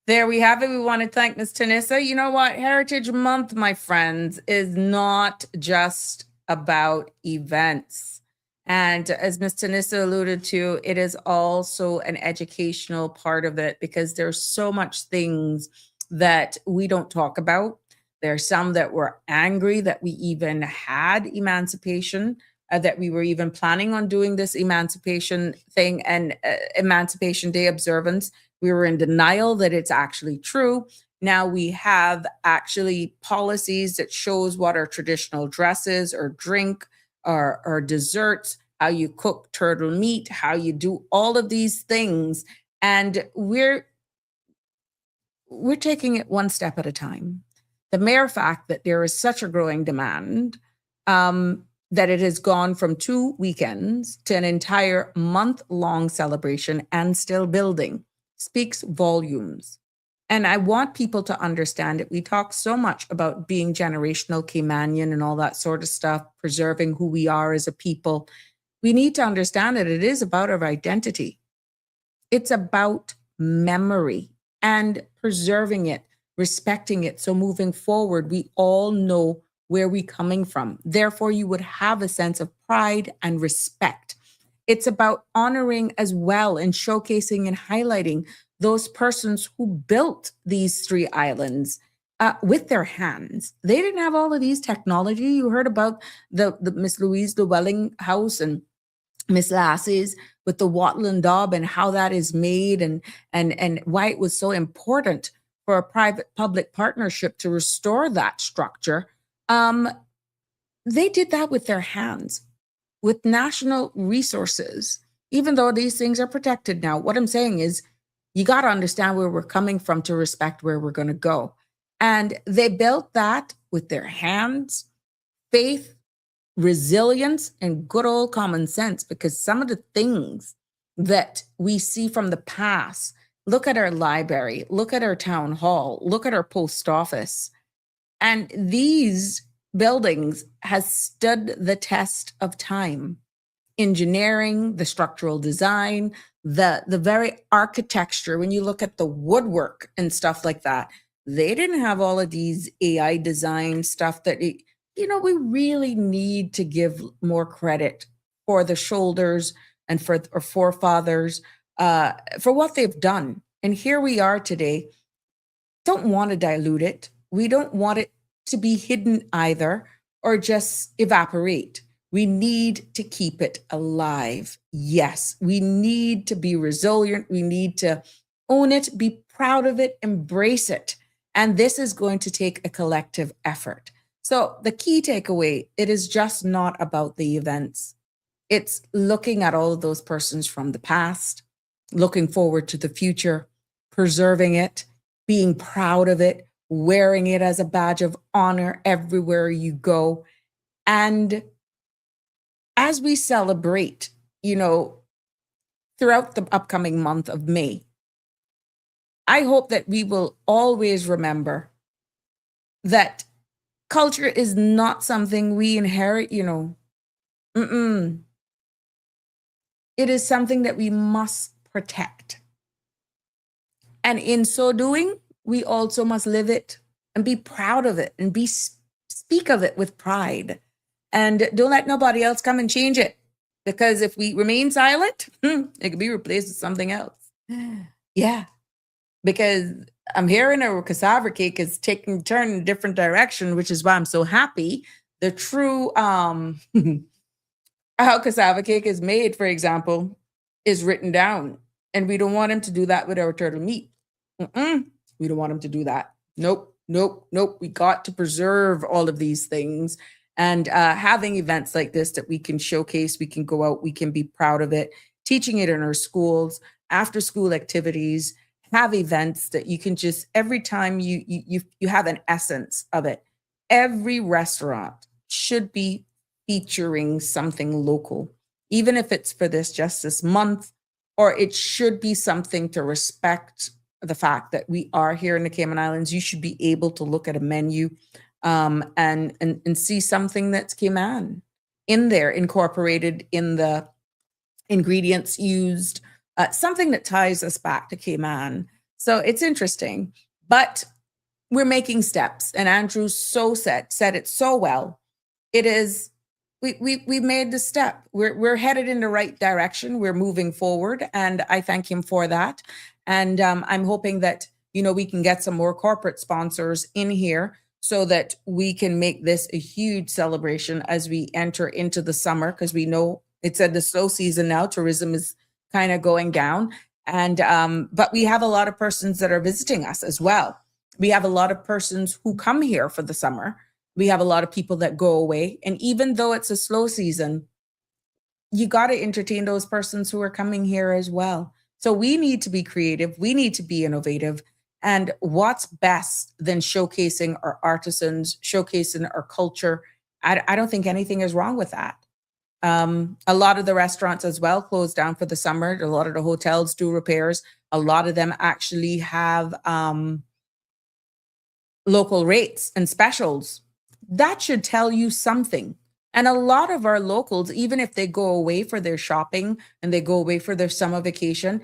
There we have it. We want to thank Ms. Tunisa. You know what? Heritage Month, my friends, is not just about events. And as Ms. Tunisa alluded to, it is also an educational part of it, because there's so much things that we don't talk about. There's some that were angry that we even had emancipation, that we were even planning on doing this emancipation thing and Emancipation Day observance. We were in denial that it's actually true. Now we have actually policies that shows what our traditional dresses or drink or desserts, how you cook turtle meat, how you do all of these things. And we're taking it one step at a time. The mere fact that there is such a growing demand, that it has gone from 2 weekends to an entire month-long celebration and still building, speaks volumes. And I want people to understand it. We talk so much about being generational Caymanian and all that sort of stuff, preserving who we are as a people. We need to understand that it is about our identity. It's about memory and preserving it, respecting it. So moving forward, we all know where we're coming from. Therefore, you would have a sense of pride and respect. It's about honoring as well and showcasing and highlighting those persons who built these 3 islands with their hands. They didn't have all of these technology. You heard about the Miss Louise Llewellyn house and Miss Lassie's with the wattle and daub and how that is made and why it was so important for a private-public partnership to restore that structure. They did that with their hands, with national resources, even though these things are protected now. What I'm saying is you got to understand where we're coming from to respect where we're going to go. And they built that with their hands, faith, resilience, and good old common sense, because some of the things that we see from the past, look at our library, look at our town hall, look at our post office, and these buildings has stood the test of time. Engineering, the structural design, the very architecture, when you look at the woodwork and stuff like that, they didn't have all of these AI design stuff that, we really need to give more credit for the shoulders and for our forefathers, for what they've done. And here we are today. Don't want to dilute it. We don't want it to be hidden either or just evaporate. We need to keep it alive. Yes, we need to be resilient. We need to own it, be proud of it, embrace it. And this is going to take a collective effort. So the key takeaway, it is just not about the events. It's looking at all of those persons from the past, looking forward to the future, preserving it, being proud of it, wearing it as a badge of honor everywhere you go. And as we celebrate, throughout the upcoming month of May, I hope that we will always remember that culture is not something we inherit, Mm-mm. It is something that we must protect. And in so doing, we also must live it and be proud of it and speak of it with pride. And don't let nobody else come and change it. Because if we remain silent, it could be replaced with something else. Yeah. Because I'm hearing our cassava cake is taking a turn in a different direction, which is why I'm so happy. The true how cassava cake is made, for example, is written down. And we don't want him to do that with our turtle meat. We don't want him to do that. Nope. We got to preserve all of these things. And having events like this that we can showcase, we can go out, we can be proud of it, teaching it in our schools, after school activities, have events that you can just, every time you have an essence of it. Every restaurant should be featuring something local, even if it's for this month, or it should be something to respect the fact that we are here in the Cayman Islands. You should be able to look at a menu and see something that's Cayman in there, incorporated in the ingredients used, something that ties us back to Cayman. So it's interesting, but we're making steps. And Andrew said it so well. It is, we made the step. We're headed in the right direction. We're moving forward, and I thank him for that. And I'm hoping that we can get some more corporate sponsors in here so that we can make this a huge celebration as we enter into the summer, because we know it's at the slow season now. Tourism is kind of going down, and but we have a lot of persons that are visiting us as well. We have a lot of persons who come here for the summer. We have a lot of people that go away. And even though it's a slow season, you got to entertain those persons who are coming here as well. So we need to be creative. We need to be innovative. And what's best than showcasing our artisans, showcasing our culture? I don't think anything is wrong with that. A lot of the restaurants as well close down for the summer. A lot of the hotels do repairs. A lot of them actually have local rates and specials. That should tell you something. And a lot of our locals, even if they go away for their shopping and they go away for their summer vacation,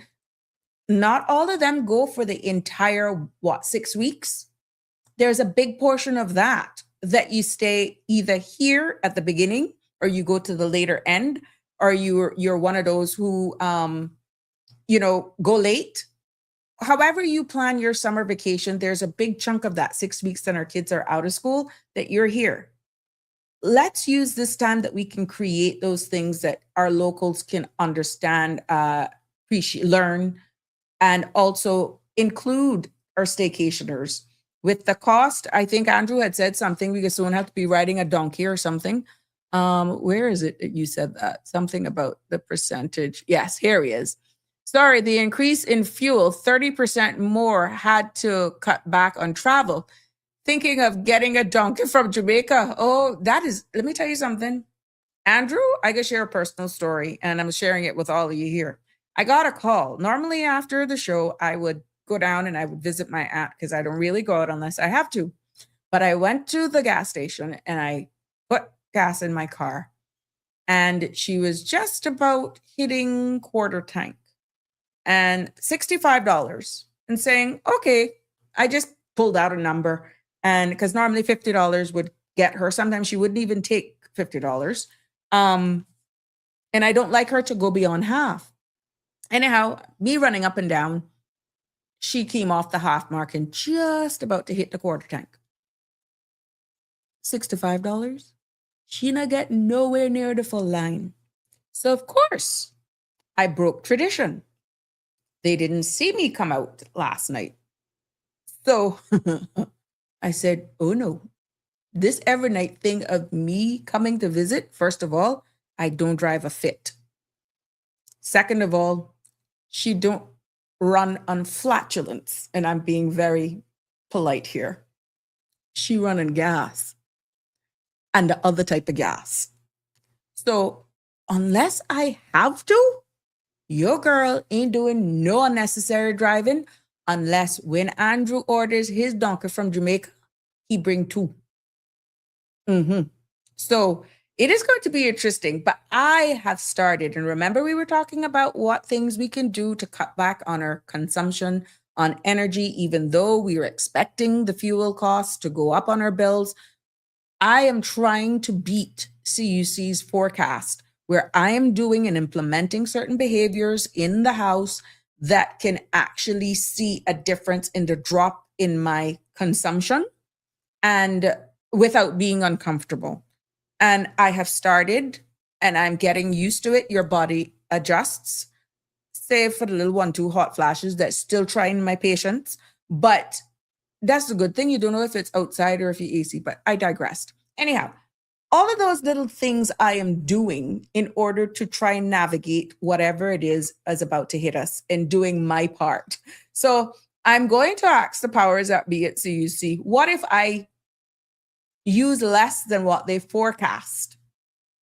not all of them go for the entire, 6 weeks? There's a big portion of that you stay either here at the beginning, or you go to the later end, or you're one of those who, go late. However you plan your summer vacation, there's a big chunk of that 6 weeks that our kids are out of school that you're here. Let's use this time that we can create those things that our locals can understand, appreciate, learn, and also include our staycationers. With the cost, I think Andrew had said something, we soon have to be riding a donkey or something. Where is it that you said that? Something about the percentage. Yes, here he is. Sorry, the increase in fuel, 30% more, had to cut back on travel. Thinking of getting a donkey from Jamaica. Oh, let me tell you something. Andrew, I can share a personal story, and I'm sharing it with all of you here. I got a call. Normally after the show, I would go down and I would visit my aunt, because I don't really go out unless I have to. But I went to the gas station and I put gas in my car, and she was just about hitting quarter tank, and $65, and saying, okay, I just pulled out a number. And because normally $50 would get her. Sometimes she wouldn't even take $50. And I don't like her to go beyond half. Anyhow, me running up and down, she came off the half mark and just about to hit the quarter tank. $65. She not get nowhere near the full line. So of course, I broke tradition. They didn't see me come out last night. So I said, oh no, this every night thing of me coming to visit, first of all, I don't drive a Fit. Second of all, she don't run on flatulence, and I'm being very polite here. She run on gas and the other type of gas. So unless I have to, your girl ain't doing no unnecessary driving unless when Andrew orders his donkey from Jamaica, he bring two. So it is going to be interesting, but I have started, and remember we were talking about what things we can do to cut back on our consumption on energy, even though we were expecting the fuel costs to go up on our bills. I am trying to beat CUC's forecast, where I am doing and implementing certain behaviors in the house that can actually see a difference in the drop in my consumption and without being uncomfortable. And I have started and I'm getting used to it. Your body adjusts, save for the little 1-2 hot flashes that's still trying my patience. But that's the good thing. You don't know if it's outside or if you AC, but I digressed. Anyhow, all of those little things I am doing in order to try and navigate whatever it is about to hit us and doing my part. So I'm going to ask the powers that be at CUC, what if I use less than what they forecast?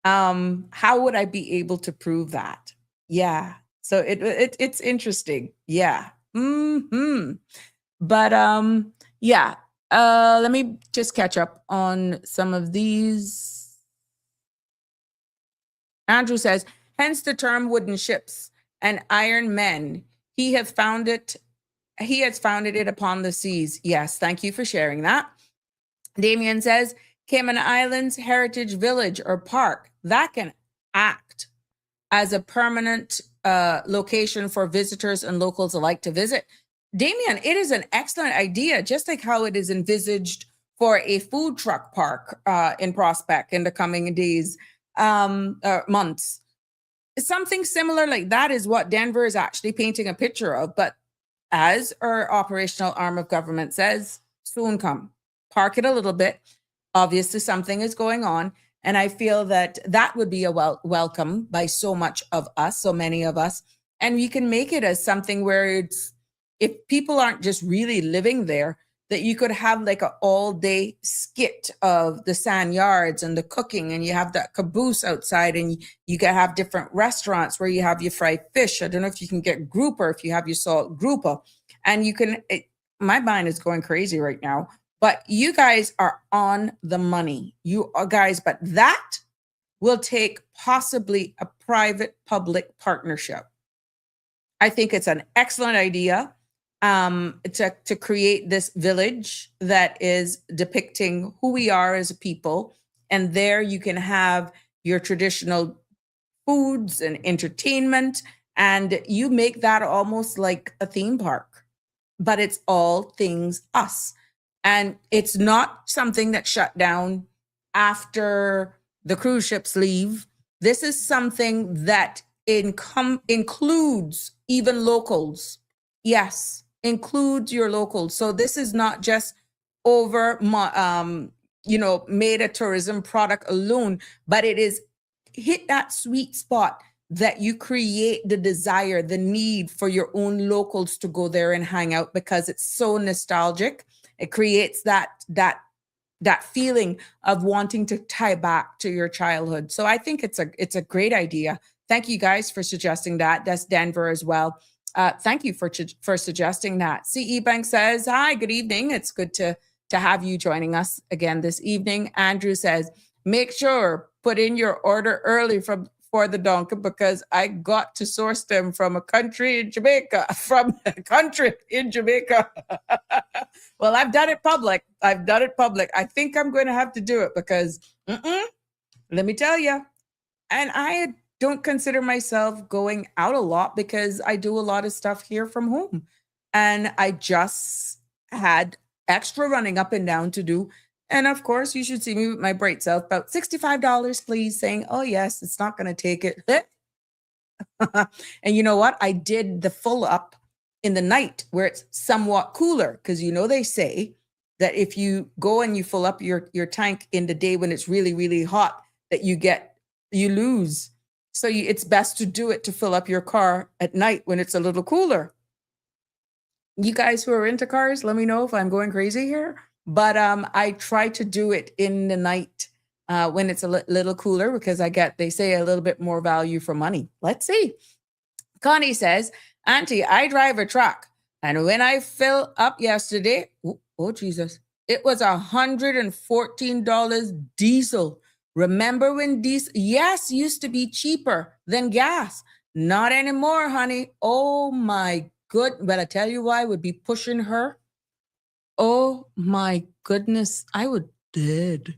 How would I be able to prove that? Yeah. So it's interesting. Yeah. But yeah. Let me just catch up on some of these. Andrew says, hence the term wooden ships and iron men. He has founded it upon the seas. Yes, thank you for sharing that. Damien says, Cayman Islands Heritage Village or Park, that can act as a permanent location for visitors and locals alike to visit. Damien, it is an excellent idea, just like how it is envisaged for a food truck park in Prospect in the coming days, months. Something similar like that is what Denver is actually painting a picture of. But as our operational arm of government says, soon come. Park it a little bit. Obviously, something is going on. And I feel that that would be a welcome by so many of us. And we can make it as something where it's, if people aren't just really living there, that you could have like an all-day skit of the sand yards and the cooking, and you have that caboose outside, and you can have different restaurants where you have your fried fish. I don't know if you can get grouper, if you have your salt grouper, and you can, my mind is going crazy right now, but you guys are on the money. You are guys, but that will take possibly a private-public partnership. I think it's an excellent idea. To create this village that is depicting who we are as a people. And there you can have your traditional foods and entertainment, and you make that almost like a theme park, but it's all things us. And it's not something that's shut down after the cruise ships leave. This is something that includes even locals. Yes, includes your locals. So this is not just made a tourism product alone, but it is hit that sweet spot that you create the desire, the need for your own locals to go there and hang out because it's so nostalgic. It creates that feeling of wanting to tie back to your childhood. So I think it's a great idea. Thank you guys for suggesting that. That's Denver as well. Thank you for suggesting that. CE Bank says, hi, good evening. It's good to have you joining us again this evening. Andrew says, make sure put in your order early for the donkey because I got to source them from a country in Jamaica, Well, I've done it public. I think I'm going to have to do it because let me tell you, and I don't consider myself going out a lot because I do a lot of stuff here from home. And I just had extra running up and down to do. And of course, you should see me with my bright self, about $65, please, saying, oh, yes, it's not going to take it. And you know what? I did the full up in the night where it's somewhat cooler because, they say that if you go and you fill up your tank in the day when it's really, really hot, that you lose. So it's best to do it to fill up your car at night when it's a little cooler. You guys who are into cars, let me know if I'm going crazy here. But I try to do it in the night when it's a little cooler, because they say a little bit more value for money. Let's see. Connie says, Auntie, I drive a truck. And when I fill up yesterday, oh Jesus, it was $114 diesel. Remember when diesel, yes, used to be cheaper than gas. Not anymore, honey. Oh my good. But I tell you why I would be pushing her. Oh my goodness, I would dead.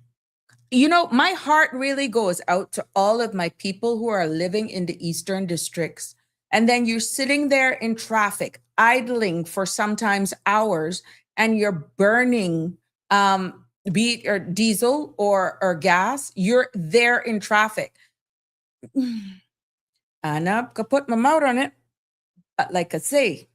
You know, my heart really goes out to all of my people who are living in the eastern districts. And then you're sitting there in traffic, idling for sometimes hours, and you're burning, be it or diesel or gas, you're there in traffic. And I could put my mouth on it. But like I say,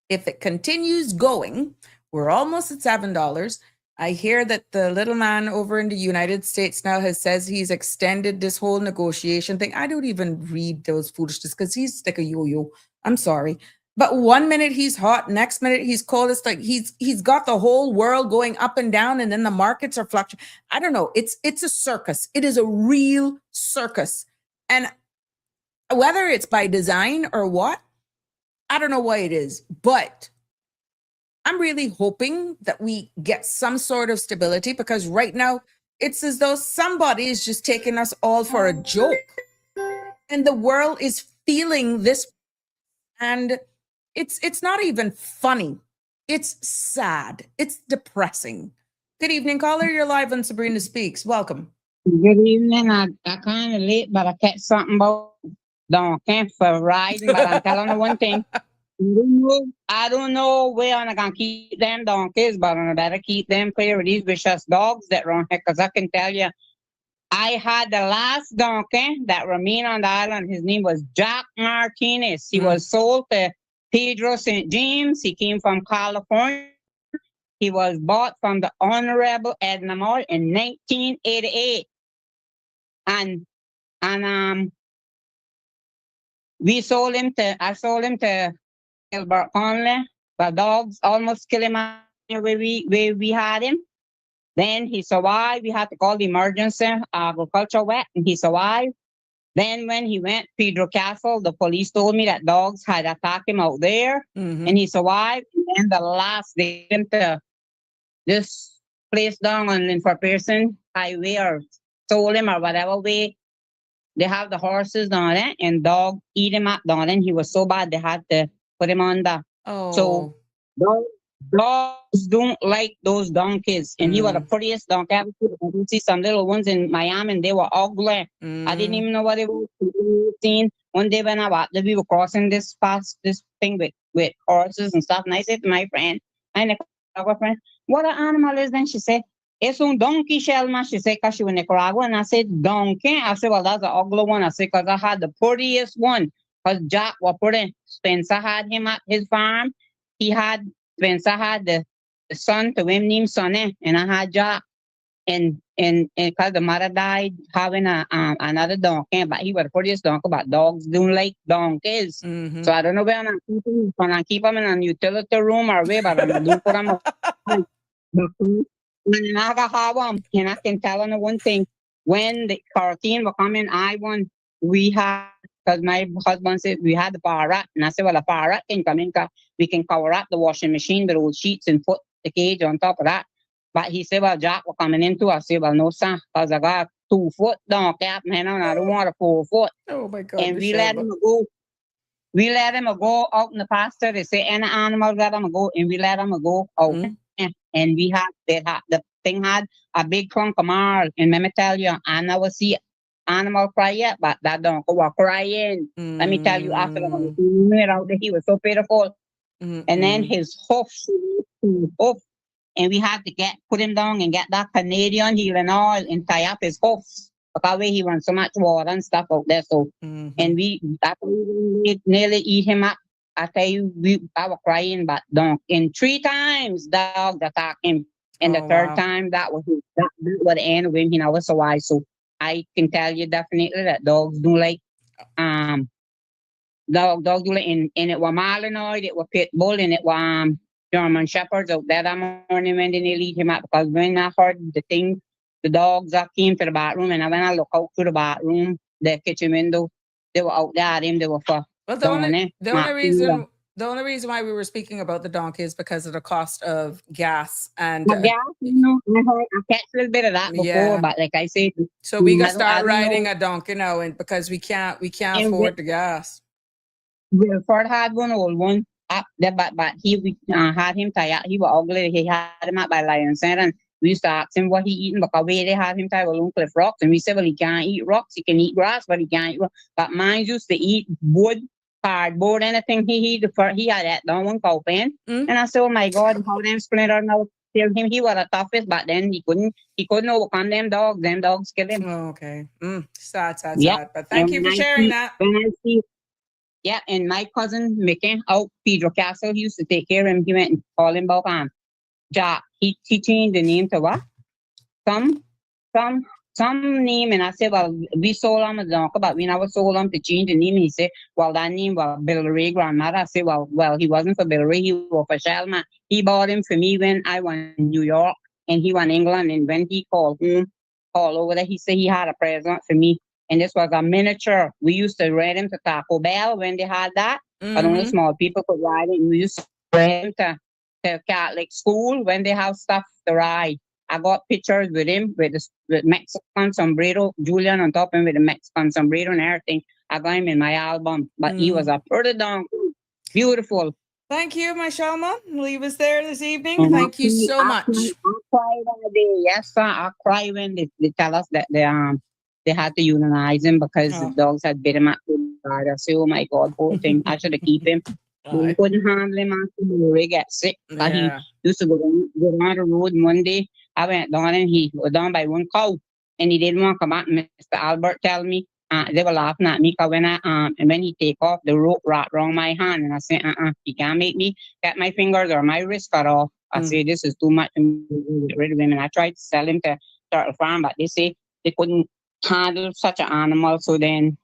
if it continues going, we're almost at $7. I hear that the little man over in the United States now says he's extended this whole negotiation thing. I don't even read those foolishness because he's like a yo-yo. I'm sorry. But 1 minute he's hot, next minute he's cold. It's like he's got the whole world going up and down, and then the markets are fluctuating. I don't know. It's a circus. It is a real circus. And whether it's by design or what, I don't know why it is, but I'm really hoping that we get some sort of stability, because right now it's as though somebody is just taking us all for a joke, and the world is feeling this, and it's not even funny. It's sad. It's depressing. Good evening, caller. You're live on Sabrina Speaks. Welcome. Good evening. I kind of late, but I catch something about donkey for riding. But I'm telling you one thing. I don't know where I'm going to keep them donkeys, but I better keep them clear of these vicious dogs that run here, because I can tell you, I had the last donkey that remained on the island. His name was Jack Martinez. He was sold to Pedro St. James. He came from California. He was bought from the Honorable Edna Moore in 1988. And I sold him to Gilbert Conley. The dogs almost killed him where we had him. Then he survived. We had to call the emergency agriculture vet, and he survived. Then when he went Pedro Castle, the police told me that dogs had attacked him out there, and he survived. And the last day him to this place down on Linford-Pearson Highway, or sold him or whatever way. They have the horses down there, and dog eat him up down there. And he was so bad they had to put him on the. So dogs don't like those donkeys. And he was the prettiest donkey. I would see some little ones in Miami, and they were ugly. I didn't even know what they were seeing. One day when we were crossing this thing with horses and stuff, and I said to my friend, my friend, what an animal is? Then she said, it's un donkey, Shelma. She said, because she was in Nicaragua. And I said, donkey? I said, well, that's an ugly one. I said, because I had the prettiest one. Because Jack was pretty. Spencer had him at his farm. Spencer had the son to him named Sonny. And I had Jack. And because the mother died having another donkey. But he was the prettiest donkey. But dogs don't like donkeys. So I don't know where I'm keeping him. I'm keep him in a utility room or where. But I'm going to put him and I can tell you one thing. When the hurricane were coming, we had, because my husband said we had the power rack. And I said, well, the power rack can come in, because we can cover up the washing machine with old sheets and put the cage on top of that. But he said, well, Jack were coming in too. I said, well, no, sir, because I got 2 foot donkey up, man, and I don't want a 4 foot. Oh, my God. And we let him go. We let him go out in the pasture. They say any animal let him go, and we let him go out. And the thing had a big trunk of marl. And let me tell you, I never see animal cry yet, but that donkey was crying. Let me tell you, after he was so pitiful. And then his hoofs, and we had to put him down and get that Canadian healing oil and tie up his hoofs. Because he wants so much water and stuff out there. So, and we nearly eat him up. I tell you, I was crying, but don't. And 3 times dogs attacked him. And the Oh, third wow. time, that was the end of him. He was so wise. So I can tell you definitely that dogs do like um dog do like and it was Malinois, it was pit bull, and it was German shepherds out there that morning when they lead him out, because when I heard the thing, the dogs that came to the bathroom, and when I look out to the bathroom, the kitchen window, they were out there at him. They were for Well, down there. the only reason why we were speaking about the donkey is because of the cost of gas and But yeah, I catch a little bit of that before, yeah. but like I said, So we got to I start don't riding know. a donkey now, and because we can't And afford the gas. Wilford had one old one up there, but we had him tied. He was ugly. He had him up by lion center, and we used to ask him what he eating, because where they had him tied with Lone Cliff rocks, and we said, well, he can't eat rocks. He can eat grass, but he can't eat rocks. But mine used to eat wood, cardboard, anything. He had that down one cow pen, Mm. and I said, oh my God, how them splinter now. Tell him he was the toughest, but then he couldn't overcome them dogs. Them dogs killed him. Oh, okay. Sad, sad, Yeah. sad. But thank you for sharing that. When I see yeah, and my cousin Mickey out Pedro Castle, he used to take care of him. He went and called him about Jack. He changed the name to what? Some some some name, and I said, well, we sold him a donkey, but we never sold him to change the name. He said, well, that name was Bill Ray grandmother. I said, well, he wasn't for Bill Ray, he was for Shelma. He bought him for me when I went in New York and he went England, and when he called home, all over there, he said he had a present for me. And this was a miniature. We used to ride him to Taco Bell when they had that. But only small people could ride it. And we used to ride him to Catholic school when they have stuff to ride. I got pictures with him with Mexican sombrero, Julian on top of him with the Mexican sombrero and everything. I got him in my album. But he was a pretty donkey. Beautiful. Thank you, my Shalma. Leave us there this evening. And Thank you so much. I cried that day. Yes, sir. I cry when they tell us that they had to euthanize him because the dogs had bit him at the guard. I say, oh my God, poor thing. I should have keep him. We couldn't handle him after he get sick. But he used to go down the road, and one day I went down and he was down by one cow, and he didn't want to come out. Mr. Albert tell me they were laughing at me because when and when he take off, the rope wrapped around my hand, and I said, you can't make me get my fingers or my wrist cut off. I say, this is too much to get rid of him. And I tried to sell him to Turtle Farm, but they say they couldn't handle such an animal. So then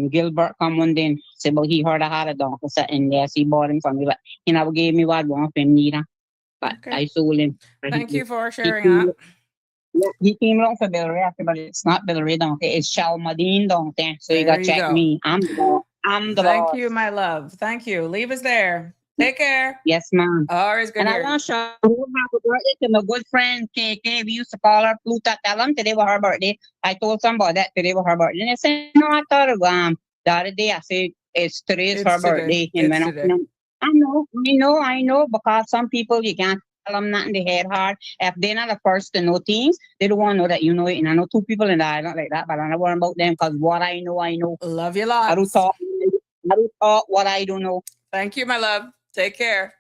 Gilbert come one day and said, well, he heard I had a donkey sitting there, so he bought him from me, but he never gave me what I want for him neither. But I sold him. Thank you for sharing that. He came along for Bill Ray, but it's not Bill Ray donkey, it's Shalmadine donkey. So you gotta check me. I'm the boss. Thank you, my love. Thank you. Leave us there. Take care. Yes, ma'am. Always good. And I want to show happy birthday to my good friend KK. We used to call her Pluta. Tell them today was her birthday. I told somebody that today was her birthday. And they said, no, I thought it was the other day. I said, today's her birthday. And when I know, because some people you can't tell them nothing, they head hard. If they're not the first to know things, they don't want to know that you know it. And I know two people in the island like that, but I don't worry about them because what I know, I know. Love you lots. I don't talk what I don't know. Thank you, my love. Take care.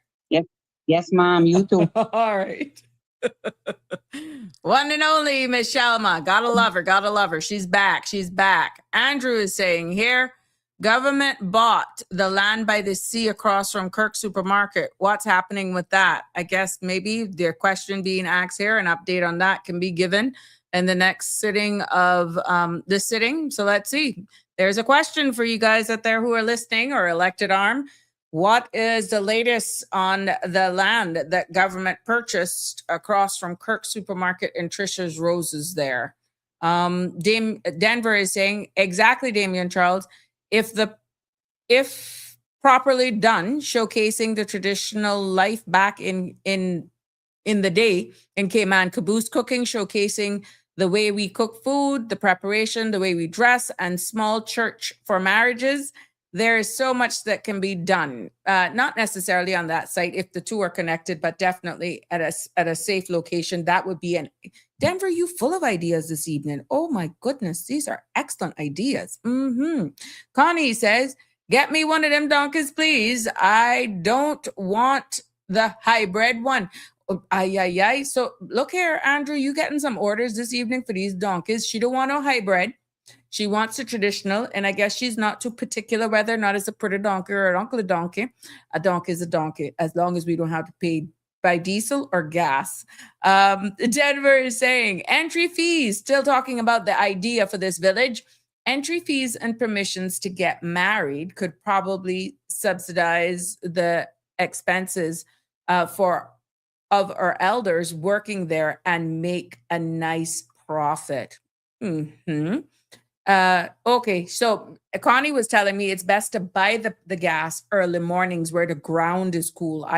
Yes, ma'am. You too. All right. One and only Miss Shalma. Gotta love her. Gotta love her. She's back. She's back. Andrew is saying here, government bought the land by the sea across from Kirk Supermarket. What's happening with that? I guess maybe their question being asked here, an update on that can be given in the next sitting of this sitting. So let's see. There's a question for you guys out there who are listening or elected arm. What is the latest on the land that government purchased across from Kirk Supermarket and Trisha's Roses there? Denver is saying, exactly, Damien Charles, if properly done, showcasing the traditional life back in the day in Cayman, caboose cooking, showcasing the way we cook food, the preparation, the way we dress, and small church for marriages. There is so much that can be done, not necessarily on that site if the two are connected, but definitely at a safe location. That would be Denver, you full of ideas this evening. Oh my goodness, these are excellent ideas. Connie says, get me one of them donkeys, please. I don't want the hybrid one. So look here, Andrew, you getting some orders this evening for these donkeys. She don't want no hybrid. She wants a traditional, and I guess she's not too particular whether or not it's a pretty donkey or an uncle donkey. A donkey is a donkey, as long as we don't have to pay by diesel or gas? Denver is saying entry fees, still talking about the idea for this village. Entry fees and permissions to get married could probably subsidize the expenses of our elders working there and make a nice profit. Okay, so Connie was telling me it's best to buy the gas early mornings where the ground is cool.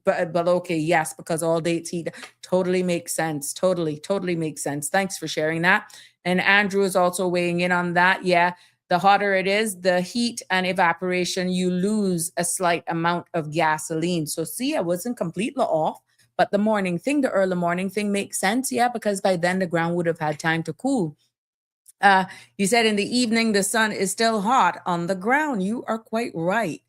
But okay, yes, because all day it's heat. Totally makes sense. Totally makes sense. Thanks for sharing that. And Andrew is also weighing in on that. Yeah, the hotter it is, the heat and evaporation, you lose a slight amount of gasoline. So see, I wasn't completely off, but the early morning thing makes sense. Yeah, because by then the ground would have had time to cool. You said in the evening, the sun is still hot on the ground. You are quite right.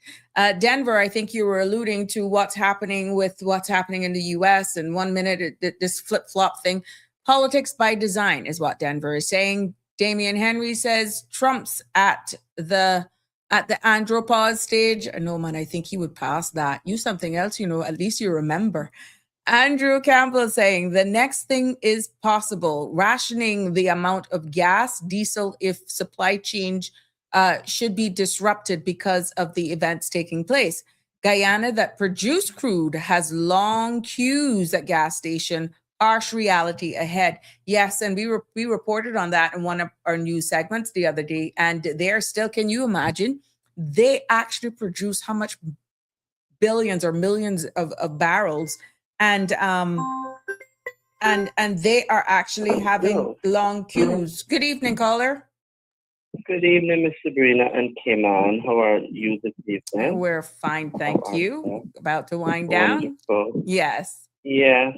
Denver, I think you were alluding to what's happening in the US. And 1 minute, this flip-flop thing. Politics by design is what Denver is saying. Damian Henry says Trump's at the andropause stage. No, man, I think he would pass that. You something else, at least you remember. Andrew Campbell saying the next thing is possible, rationing the amount of gas, diesel, if supply chain should be disrupted because of the events taking place. Guyana that produced crude has long queues at gas station, harsh reality ahead. Yes, and we reported on that in one of our news segments the other day, and they're still, can you imagine? They actually produce how much billions or millions of barrels, and they are actually having long queues. Good evening, caller. Good evening, Miss Sabrina and Cayman. How are you this evening? We're fine, thank you. About to wind down. Wonderful. Yes. Yes.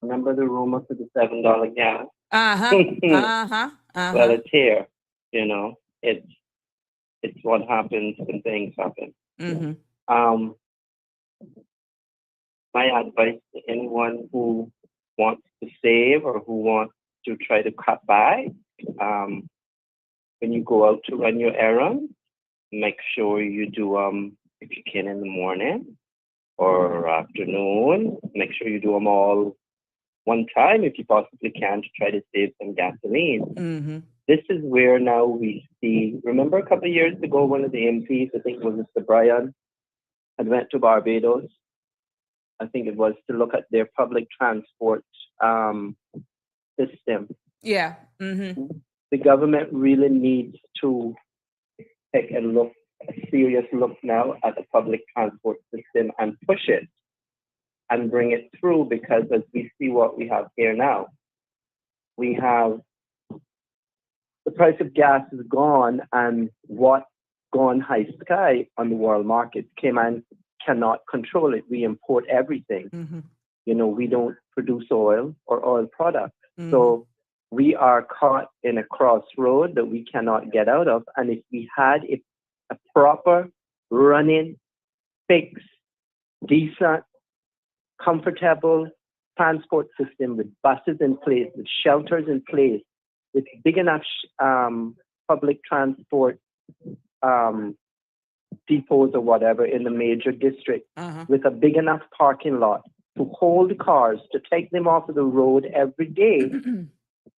Remember the rumor for the $7 gas? Well, it's here. It's what happens when things happen. Mm-hmm. My advice to anyone who wants to save or who wants to try to cut back, when you go out to run your errands, make sure you do if you can in the morning or afternoon. Make sure you do them all one time if you possibly can to try to save some gasoline. Mm-hmm. This is where now we see. Remember a couple of years ago, one of the MPs, I think it was Mr. Bryan, had went to Barbados. I think it was to look at their public transport system. Yeah. Mm-hmm. The government really needs to take a serious look now at the public transport system and push it and bring it through, because as we see what we have here now, we have the price of gas is gone, and what's gone high sky on the world market. Cayman cannot control it. We import everything. Mm-hmm. We don't produce oil or oil products. Mm-hmm. So we are caught in a crossroad that we cannot get out of. And if we had a proper, running, fixed, decent, comfortable transport system with buses in place, with shelters in place, with big enough public transport depots or whatever in the major district, with a big enough parking lot to hold cars, to take them off of the road every day,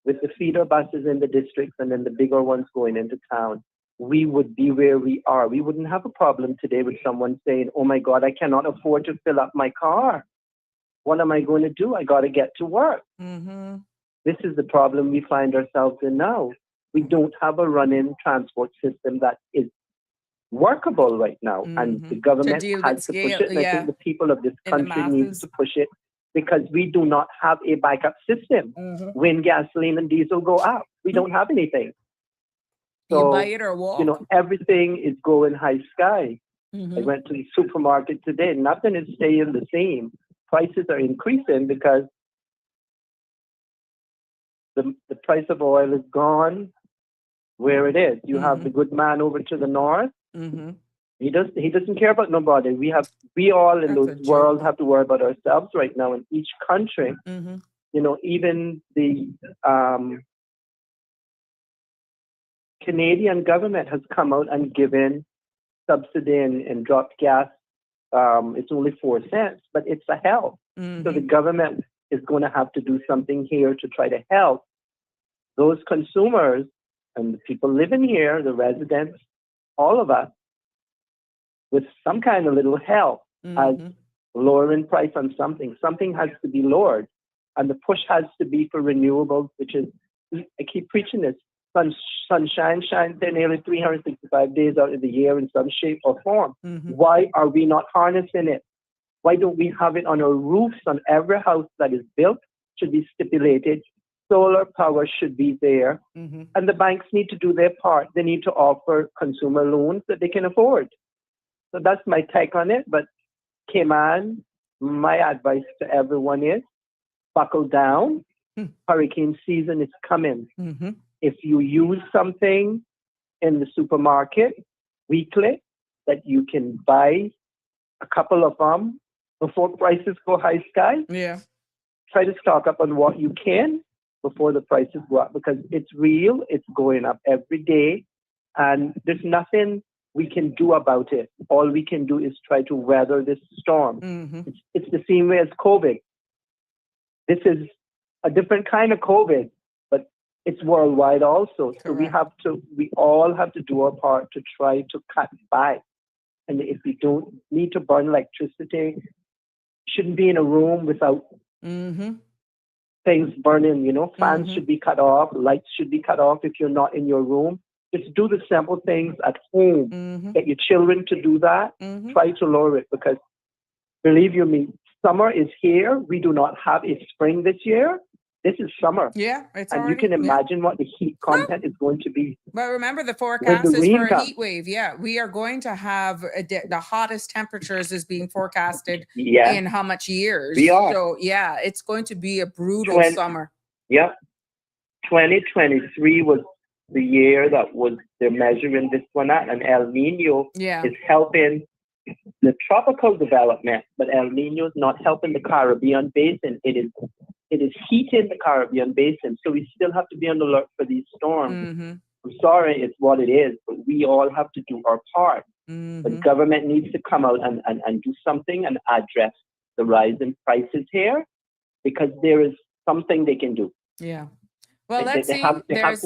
with the feeder buses in the districts and then the bigger ones going into town, we would be where we are. We wouldn't have a problem today with someone saying, oh my God, I cannot afford to fill up my car. What am I going to do? I got to get to work. Mm-hmm. This is the problem we find ourselves in now. We don't have a running transport system that is workable right now. Mm-hmm. And the government has to push it. And I think the people of this country need to push it, because we do not have a backup system when gasoline and diesel go up. We don't have anything. So, you buy it or walk. Everything is going high sky. Mm-hmm. I went to the supermarket today. Nothing is staying the same. Prices are increasing because the price of oil is gone where it is. You have the good man over to the north. Mm-hmm. He doesn't care about nobody. We all in the world have to worry about ourselves right now. In each country, even the Canadian government has come out and given subsidy and dropped gas it's only 4 cents, but it's a help. So the government is going to have to do something here to try to help those consumers and the people living here, the residents, all of us, with some kind of little help as lowering price on something. Something has to be lowered. And the push has to be for renewables, which is, I keep preaching this, sunshine shines there nearly 365 days out of the year in some shape or form. Why are we not harnessing it? Why don't we have it on our roofs? On every house that is built should be stipulated. Solar power should be there. And the banks need to do their part. They need to offer consumer loans that they can afford. So that's my take on it. But Cayman, my advice to everyone is buckle down. Hurricane season is coming. If you use something in the supermarket weekly that you can buy a couple of them before prices go high sky, try to stock up on what you can before the prices go up, because it's real, it's going up every day, and there's nothing we can do about it. All we can do is try to weather this storm. It's the same way as COVID. This is a different kind of COVID, but it's worldwide also. So we all have to do our part to try to cut back. And if we don't need to burn electricity, shouldn't be in a room without things burning, you know, fans should be cut off, lights should be cut off if you're not in your room. Just do the simple things at home. Get your children to do that. Try to lower it, because believe you me, summer is here. We do not have a spring this year. This is summer. It's and already, you can imagine what the heat content is going to be. But remember, the forecast is for a heat wave. We are going to have the hottest temperatures is being forecasted in how much years? We are. So it's going to be a brutal summer. 2023 was the year that was they're measuring this one at, and El Nino is helping the tropical development, but El Nino is not helping the Caribbean basin. It is heating the Caribbean basin, so we still have to be on alert for these storms. I'm sorry, it's what it is, but we all have to do our part. The government needs to come out and do something and address the rise in prices here, because there is something they can do. Well, let's see. There's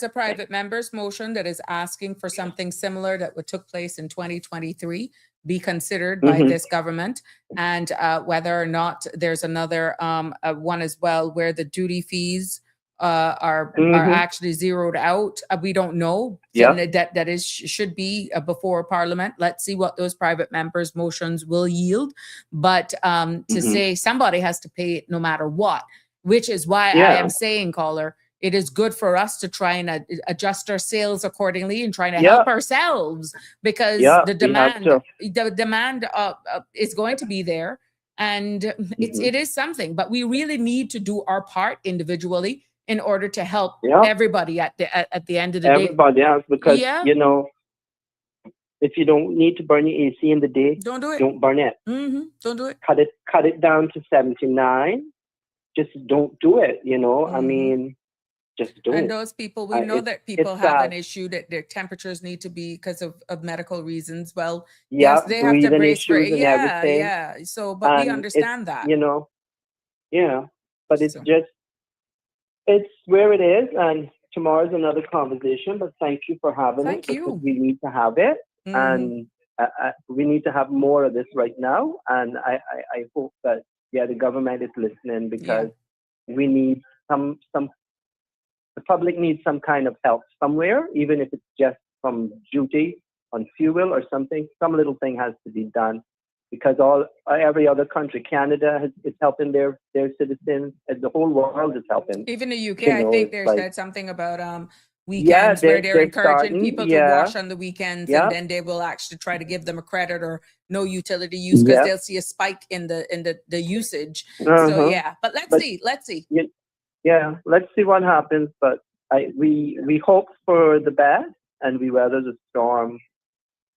a private things. member's motion that is asking for something similar that what took place in 2023 be considered by this government, and whether or not there's another one as well where the duty fees are actually zeroed out. We don't know. That is should be before Parliament. Let's see what those private members' motions will yield. But to say somebody has to pay it no matter what. Which is why I am saying, caller, it is good for us to try and adjust our sales accordingly and trying to help ourselves, because the demand is going to be there, and it is something. But we really need to do our part individually in order to help everybody at the end of the day. Everybody else, because you know, if you don't need to burn your AC in the day, don't do it. Don't burn it. Don't do it. Cut it down to 79. Just don't do it, you know. I mean, just do it. And those people, we know that people have an issue that their temperatures need to be because of medical reasons. Well, yes, they have to brace for it. So, but we understand that. You know, but it's just, it's where it is. And tomorrow's another conversation, but thank you for having it. Thank you. We need to have it. And we need to have more of this right now. And I hope that, the government is listening, because we need the public needs some kind of help somewhere, even if it's just from duty on fuel or something. Some little thing has to be done, because every other country, Canada is helping their citizens, and the whole world is helping. Even the UK, I think they said something about weekends where they're encouraging people to wash on the weekends, and then they will actually try to give them a credit or no utility use, because they'll see a spike in the usage. So but let's see. Let's see what happens. But we hope for the best, and we weather the storm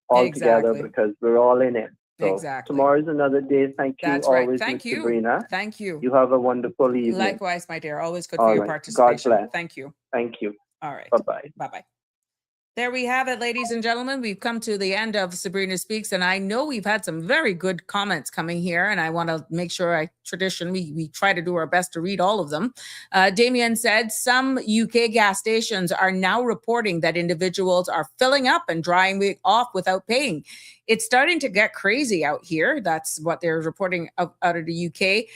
all together, because we're all in it. So tomorrow's another day. Thank you. That's always, right. Thank you, Sabrina. Thank you. You have a wonderful evening. Likewise, my dear. Always good for your participation. God bless. Thank you. Thank you. All right. Bye-bye. Bye-bye. There we have it, ladies and gentlemen. We've come to the end of Sabrina Speaks, and I know we've had some very good comments coming here, and I want to make sure we try to do our best to read all of them. Damien said, some UK gas stations are now reporting that individuals are filling up and drying off without paying. It's starting to get crazy out here. That's what they're reporting out of the UK.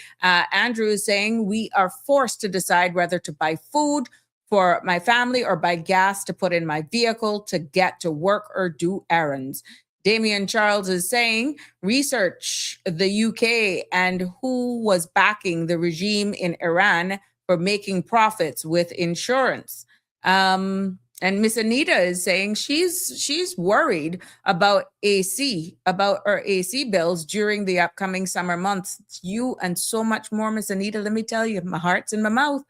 Andrew is saying, we are forced to decide whether to buy food for my family or buy gas to put in my vehicle to get to work or do errands. Damien Charles is saying, research the UK and who was backing the regime in Iran for making profits with insurance. And Miss Anita is saying she's worried about our AC bills during the upcoming summer months. You and so much more, Miss Anita. Let me tell you, my heart's in my mouth.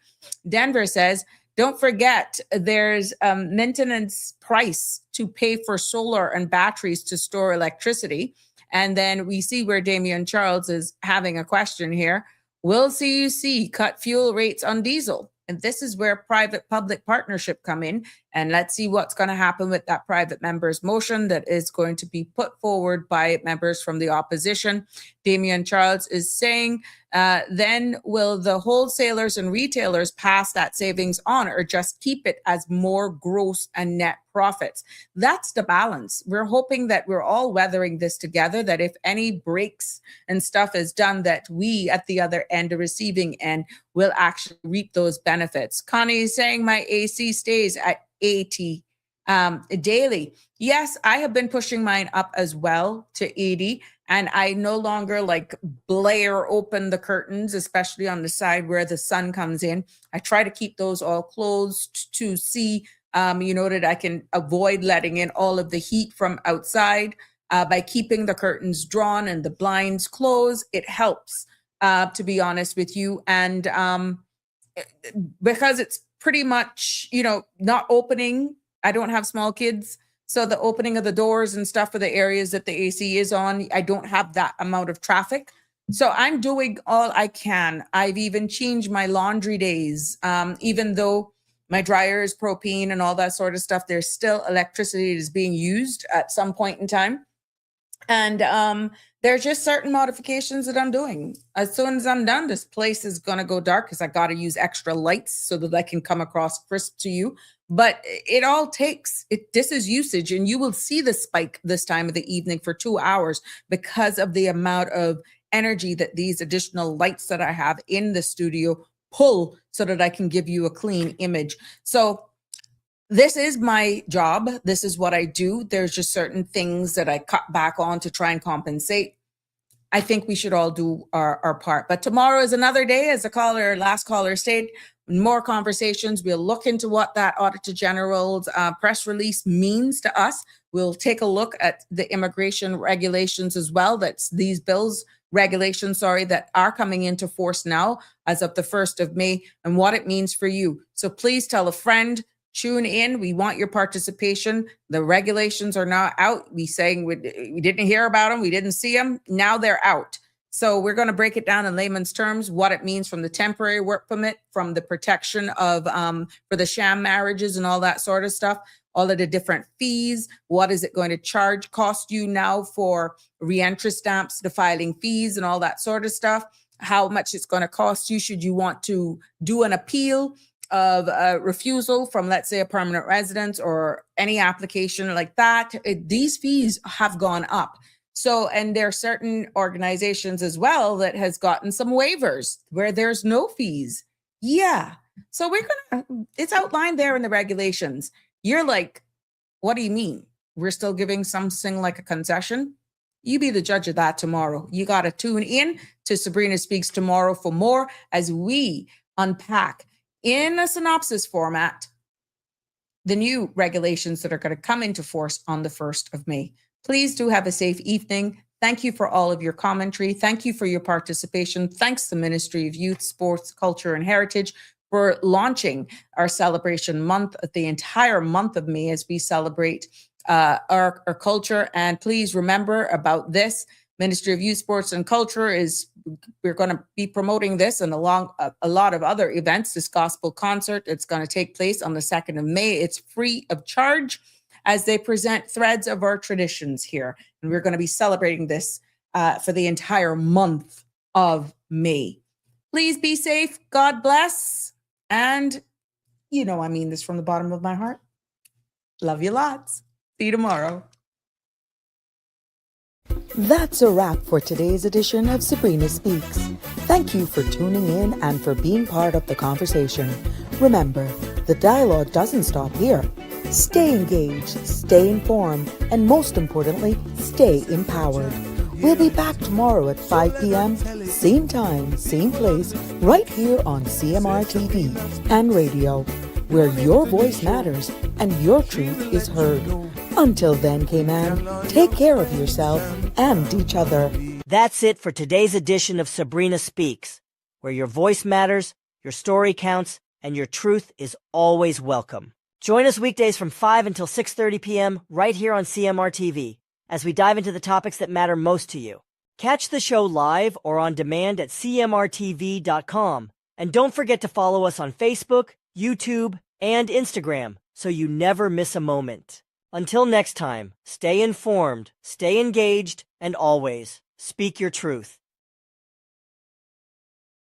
Denver says, don't forget, there's a maintenance price to pay for solar and batteries to store electricity. And then we see where Damien Charles is having a question here. Will CUC cut fuel rates on diesel? And this is where private-public partnership come in. And let's see what's going to happen with that private members motion that is going to be put forward by members from the opposition. Damien Charles is saying, then will the wholesalers and retailers pass that savings on or just keep it as more gross and net profits? That's the balance. We're hoping that we're all weathering this together, that if any breaks and stuff is done, that we at the other end, the receiving end, will actually reap those benefits. Connie is saying my AC stays at 80 daily. Yes, I have been pushing mine up as well to 80, and I no longer like blare open the curtains, especially on the side where the sun comes in. I try to keep those all closed to see, that I can avoid letting in all of the heat from outside. By keeping the curtains drawn and the blinds closed, it helps, to be honest with you. And because it's pretty much, not opening. I don't have small kids. So the opening of the doors and stuff for the areas that the AC is on, I don't have that amount of traffic. So I'm doing all I can. I've even changed my laundry days. Even though my dryer is propane and all that sort of stuff, there's still electricity that is being used at some point in time. And there's just certain modifications that I'm doing. As soon as I'm done, this place is going to go dark because I got to use extra lights so that I can come across crisp to you. But it all takes, this is usage, and you will see the spike this time of the evening for 2 hours because of the amount of energy that these additional lights that I have in the studio pull so that I can give you a clean image. So this is my job. This is what I do. There's just certain things that I cut back on to try and compensate. I think we should all do our part. But tomorrow is another day, as the last caller stated. More conversations. We'll look into what that Auditor General's press release means to us. We'll take a look at the immigration regulations as well. That's these regulations that are coming into force now as of the 1st of May and what it means for you. So please tell a friend. Tune in. We want your participation. The regulations are now out. We didn't hear about them. We didn't see them. Now they're out. So we're going to break it down in layman's terms, what it means from the temporary work permit, from the protection of for the sham marriages and all that sort of stuff, all of the different fees. What is it going to cost you now for reentry stamps, the filing fees and all that sort of stuff, how much it's going to cost you should you want to do an appeal of a refusal from, let's say, a permanent residence or any application like that. These fees have gone up. So, and there are certain organizations as well that has gotten some waivers where there's no fees. Yeah. So it's outlined there in the regulations. You're like, what do you mean? We're still giving something like a concession? You be the judge of that tomorrow. You got to tune in to Sabrina Speaks tomorrow for more as we unpack in a synopsis format the new regulations that are going to come into force on the 1st of May. Please do have a safe evening. Thank you for all of your commentary. Thank you for your participation. Thanks to the Ministry of Youth, Sports, Culture and Heritage for launching our celebration month, the entire month of May, as we celebrate our culture. And please remember about this. Ministry of Youth, Sports and Culture we're going to be promoting this and along a lot of other events. This gospel concert, it's going to take place on the 2nd of May. It's free of charge. as they present threads of our traditions here. And we're going to be celebrating this for the entire month of May. Please be safe. God bless. And you know I mean this from the bottom of my heart. Love you lots. See you tomorrow. That's a wrap for today's edition of Sabrina Speaks. Thank you for tuning in and for being part of the conversation. Remember, the dialogue doesn't stop here. Stay engaged, stay informed, and most importantly, stay empowered. We'll be back tomorrow at 5 p.m., same time, same place, right here on CMR TV and radio, where your voice matters and your truth is heard. Until then, Cayman, take care of yourself and each other. That's it for today's edition of Sabrina Speaks, where your voice matters, your story counts, and your truth is always welcome. Join us weekdays from 5 until 6:30 p.m. right here on CMR TV as we dive into the topics that matter most to you. Catch the show live or on demand at cmrtv.com. And don't forget to follow us on Facebook, YouTube, and Instagram so you never miss a moment. Until next time, stay informed, stay engaged, and always speak your truth.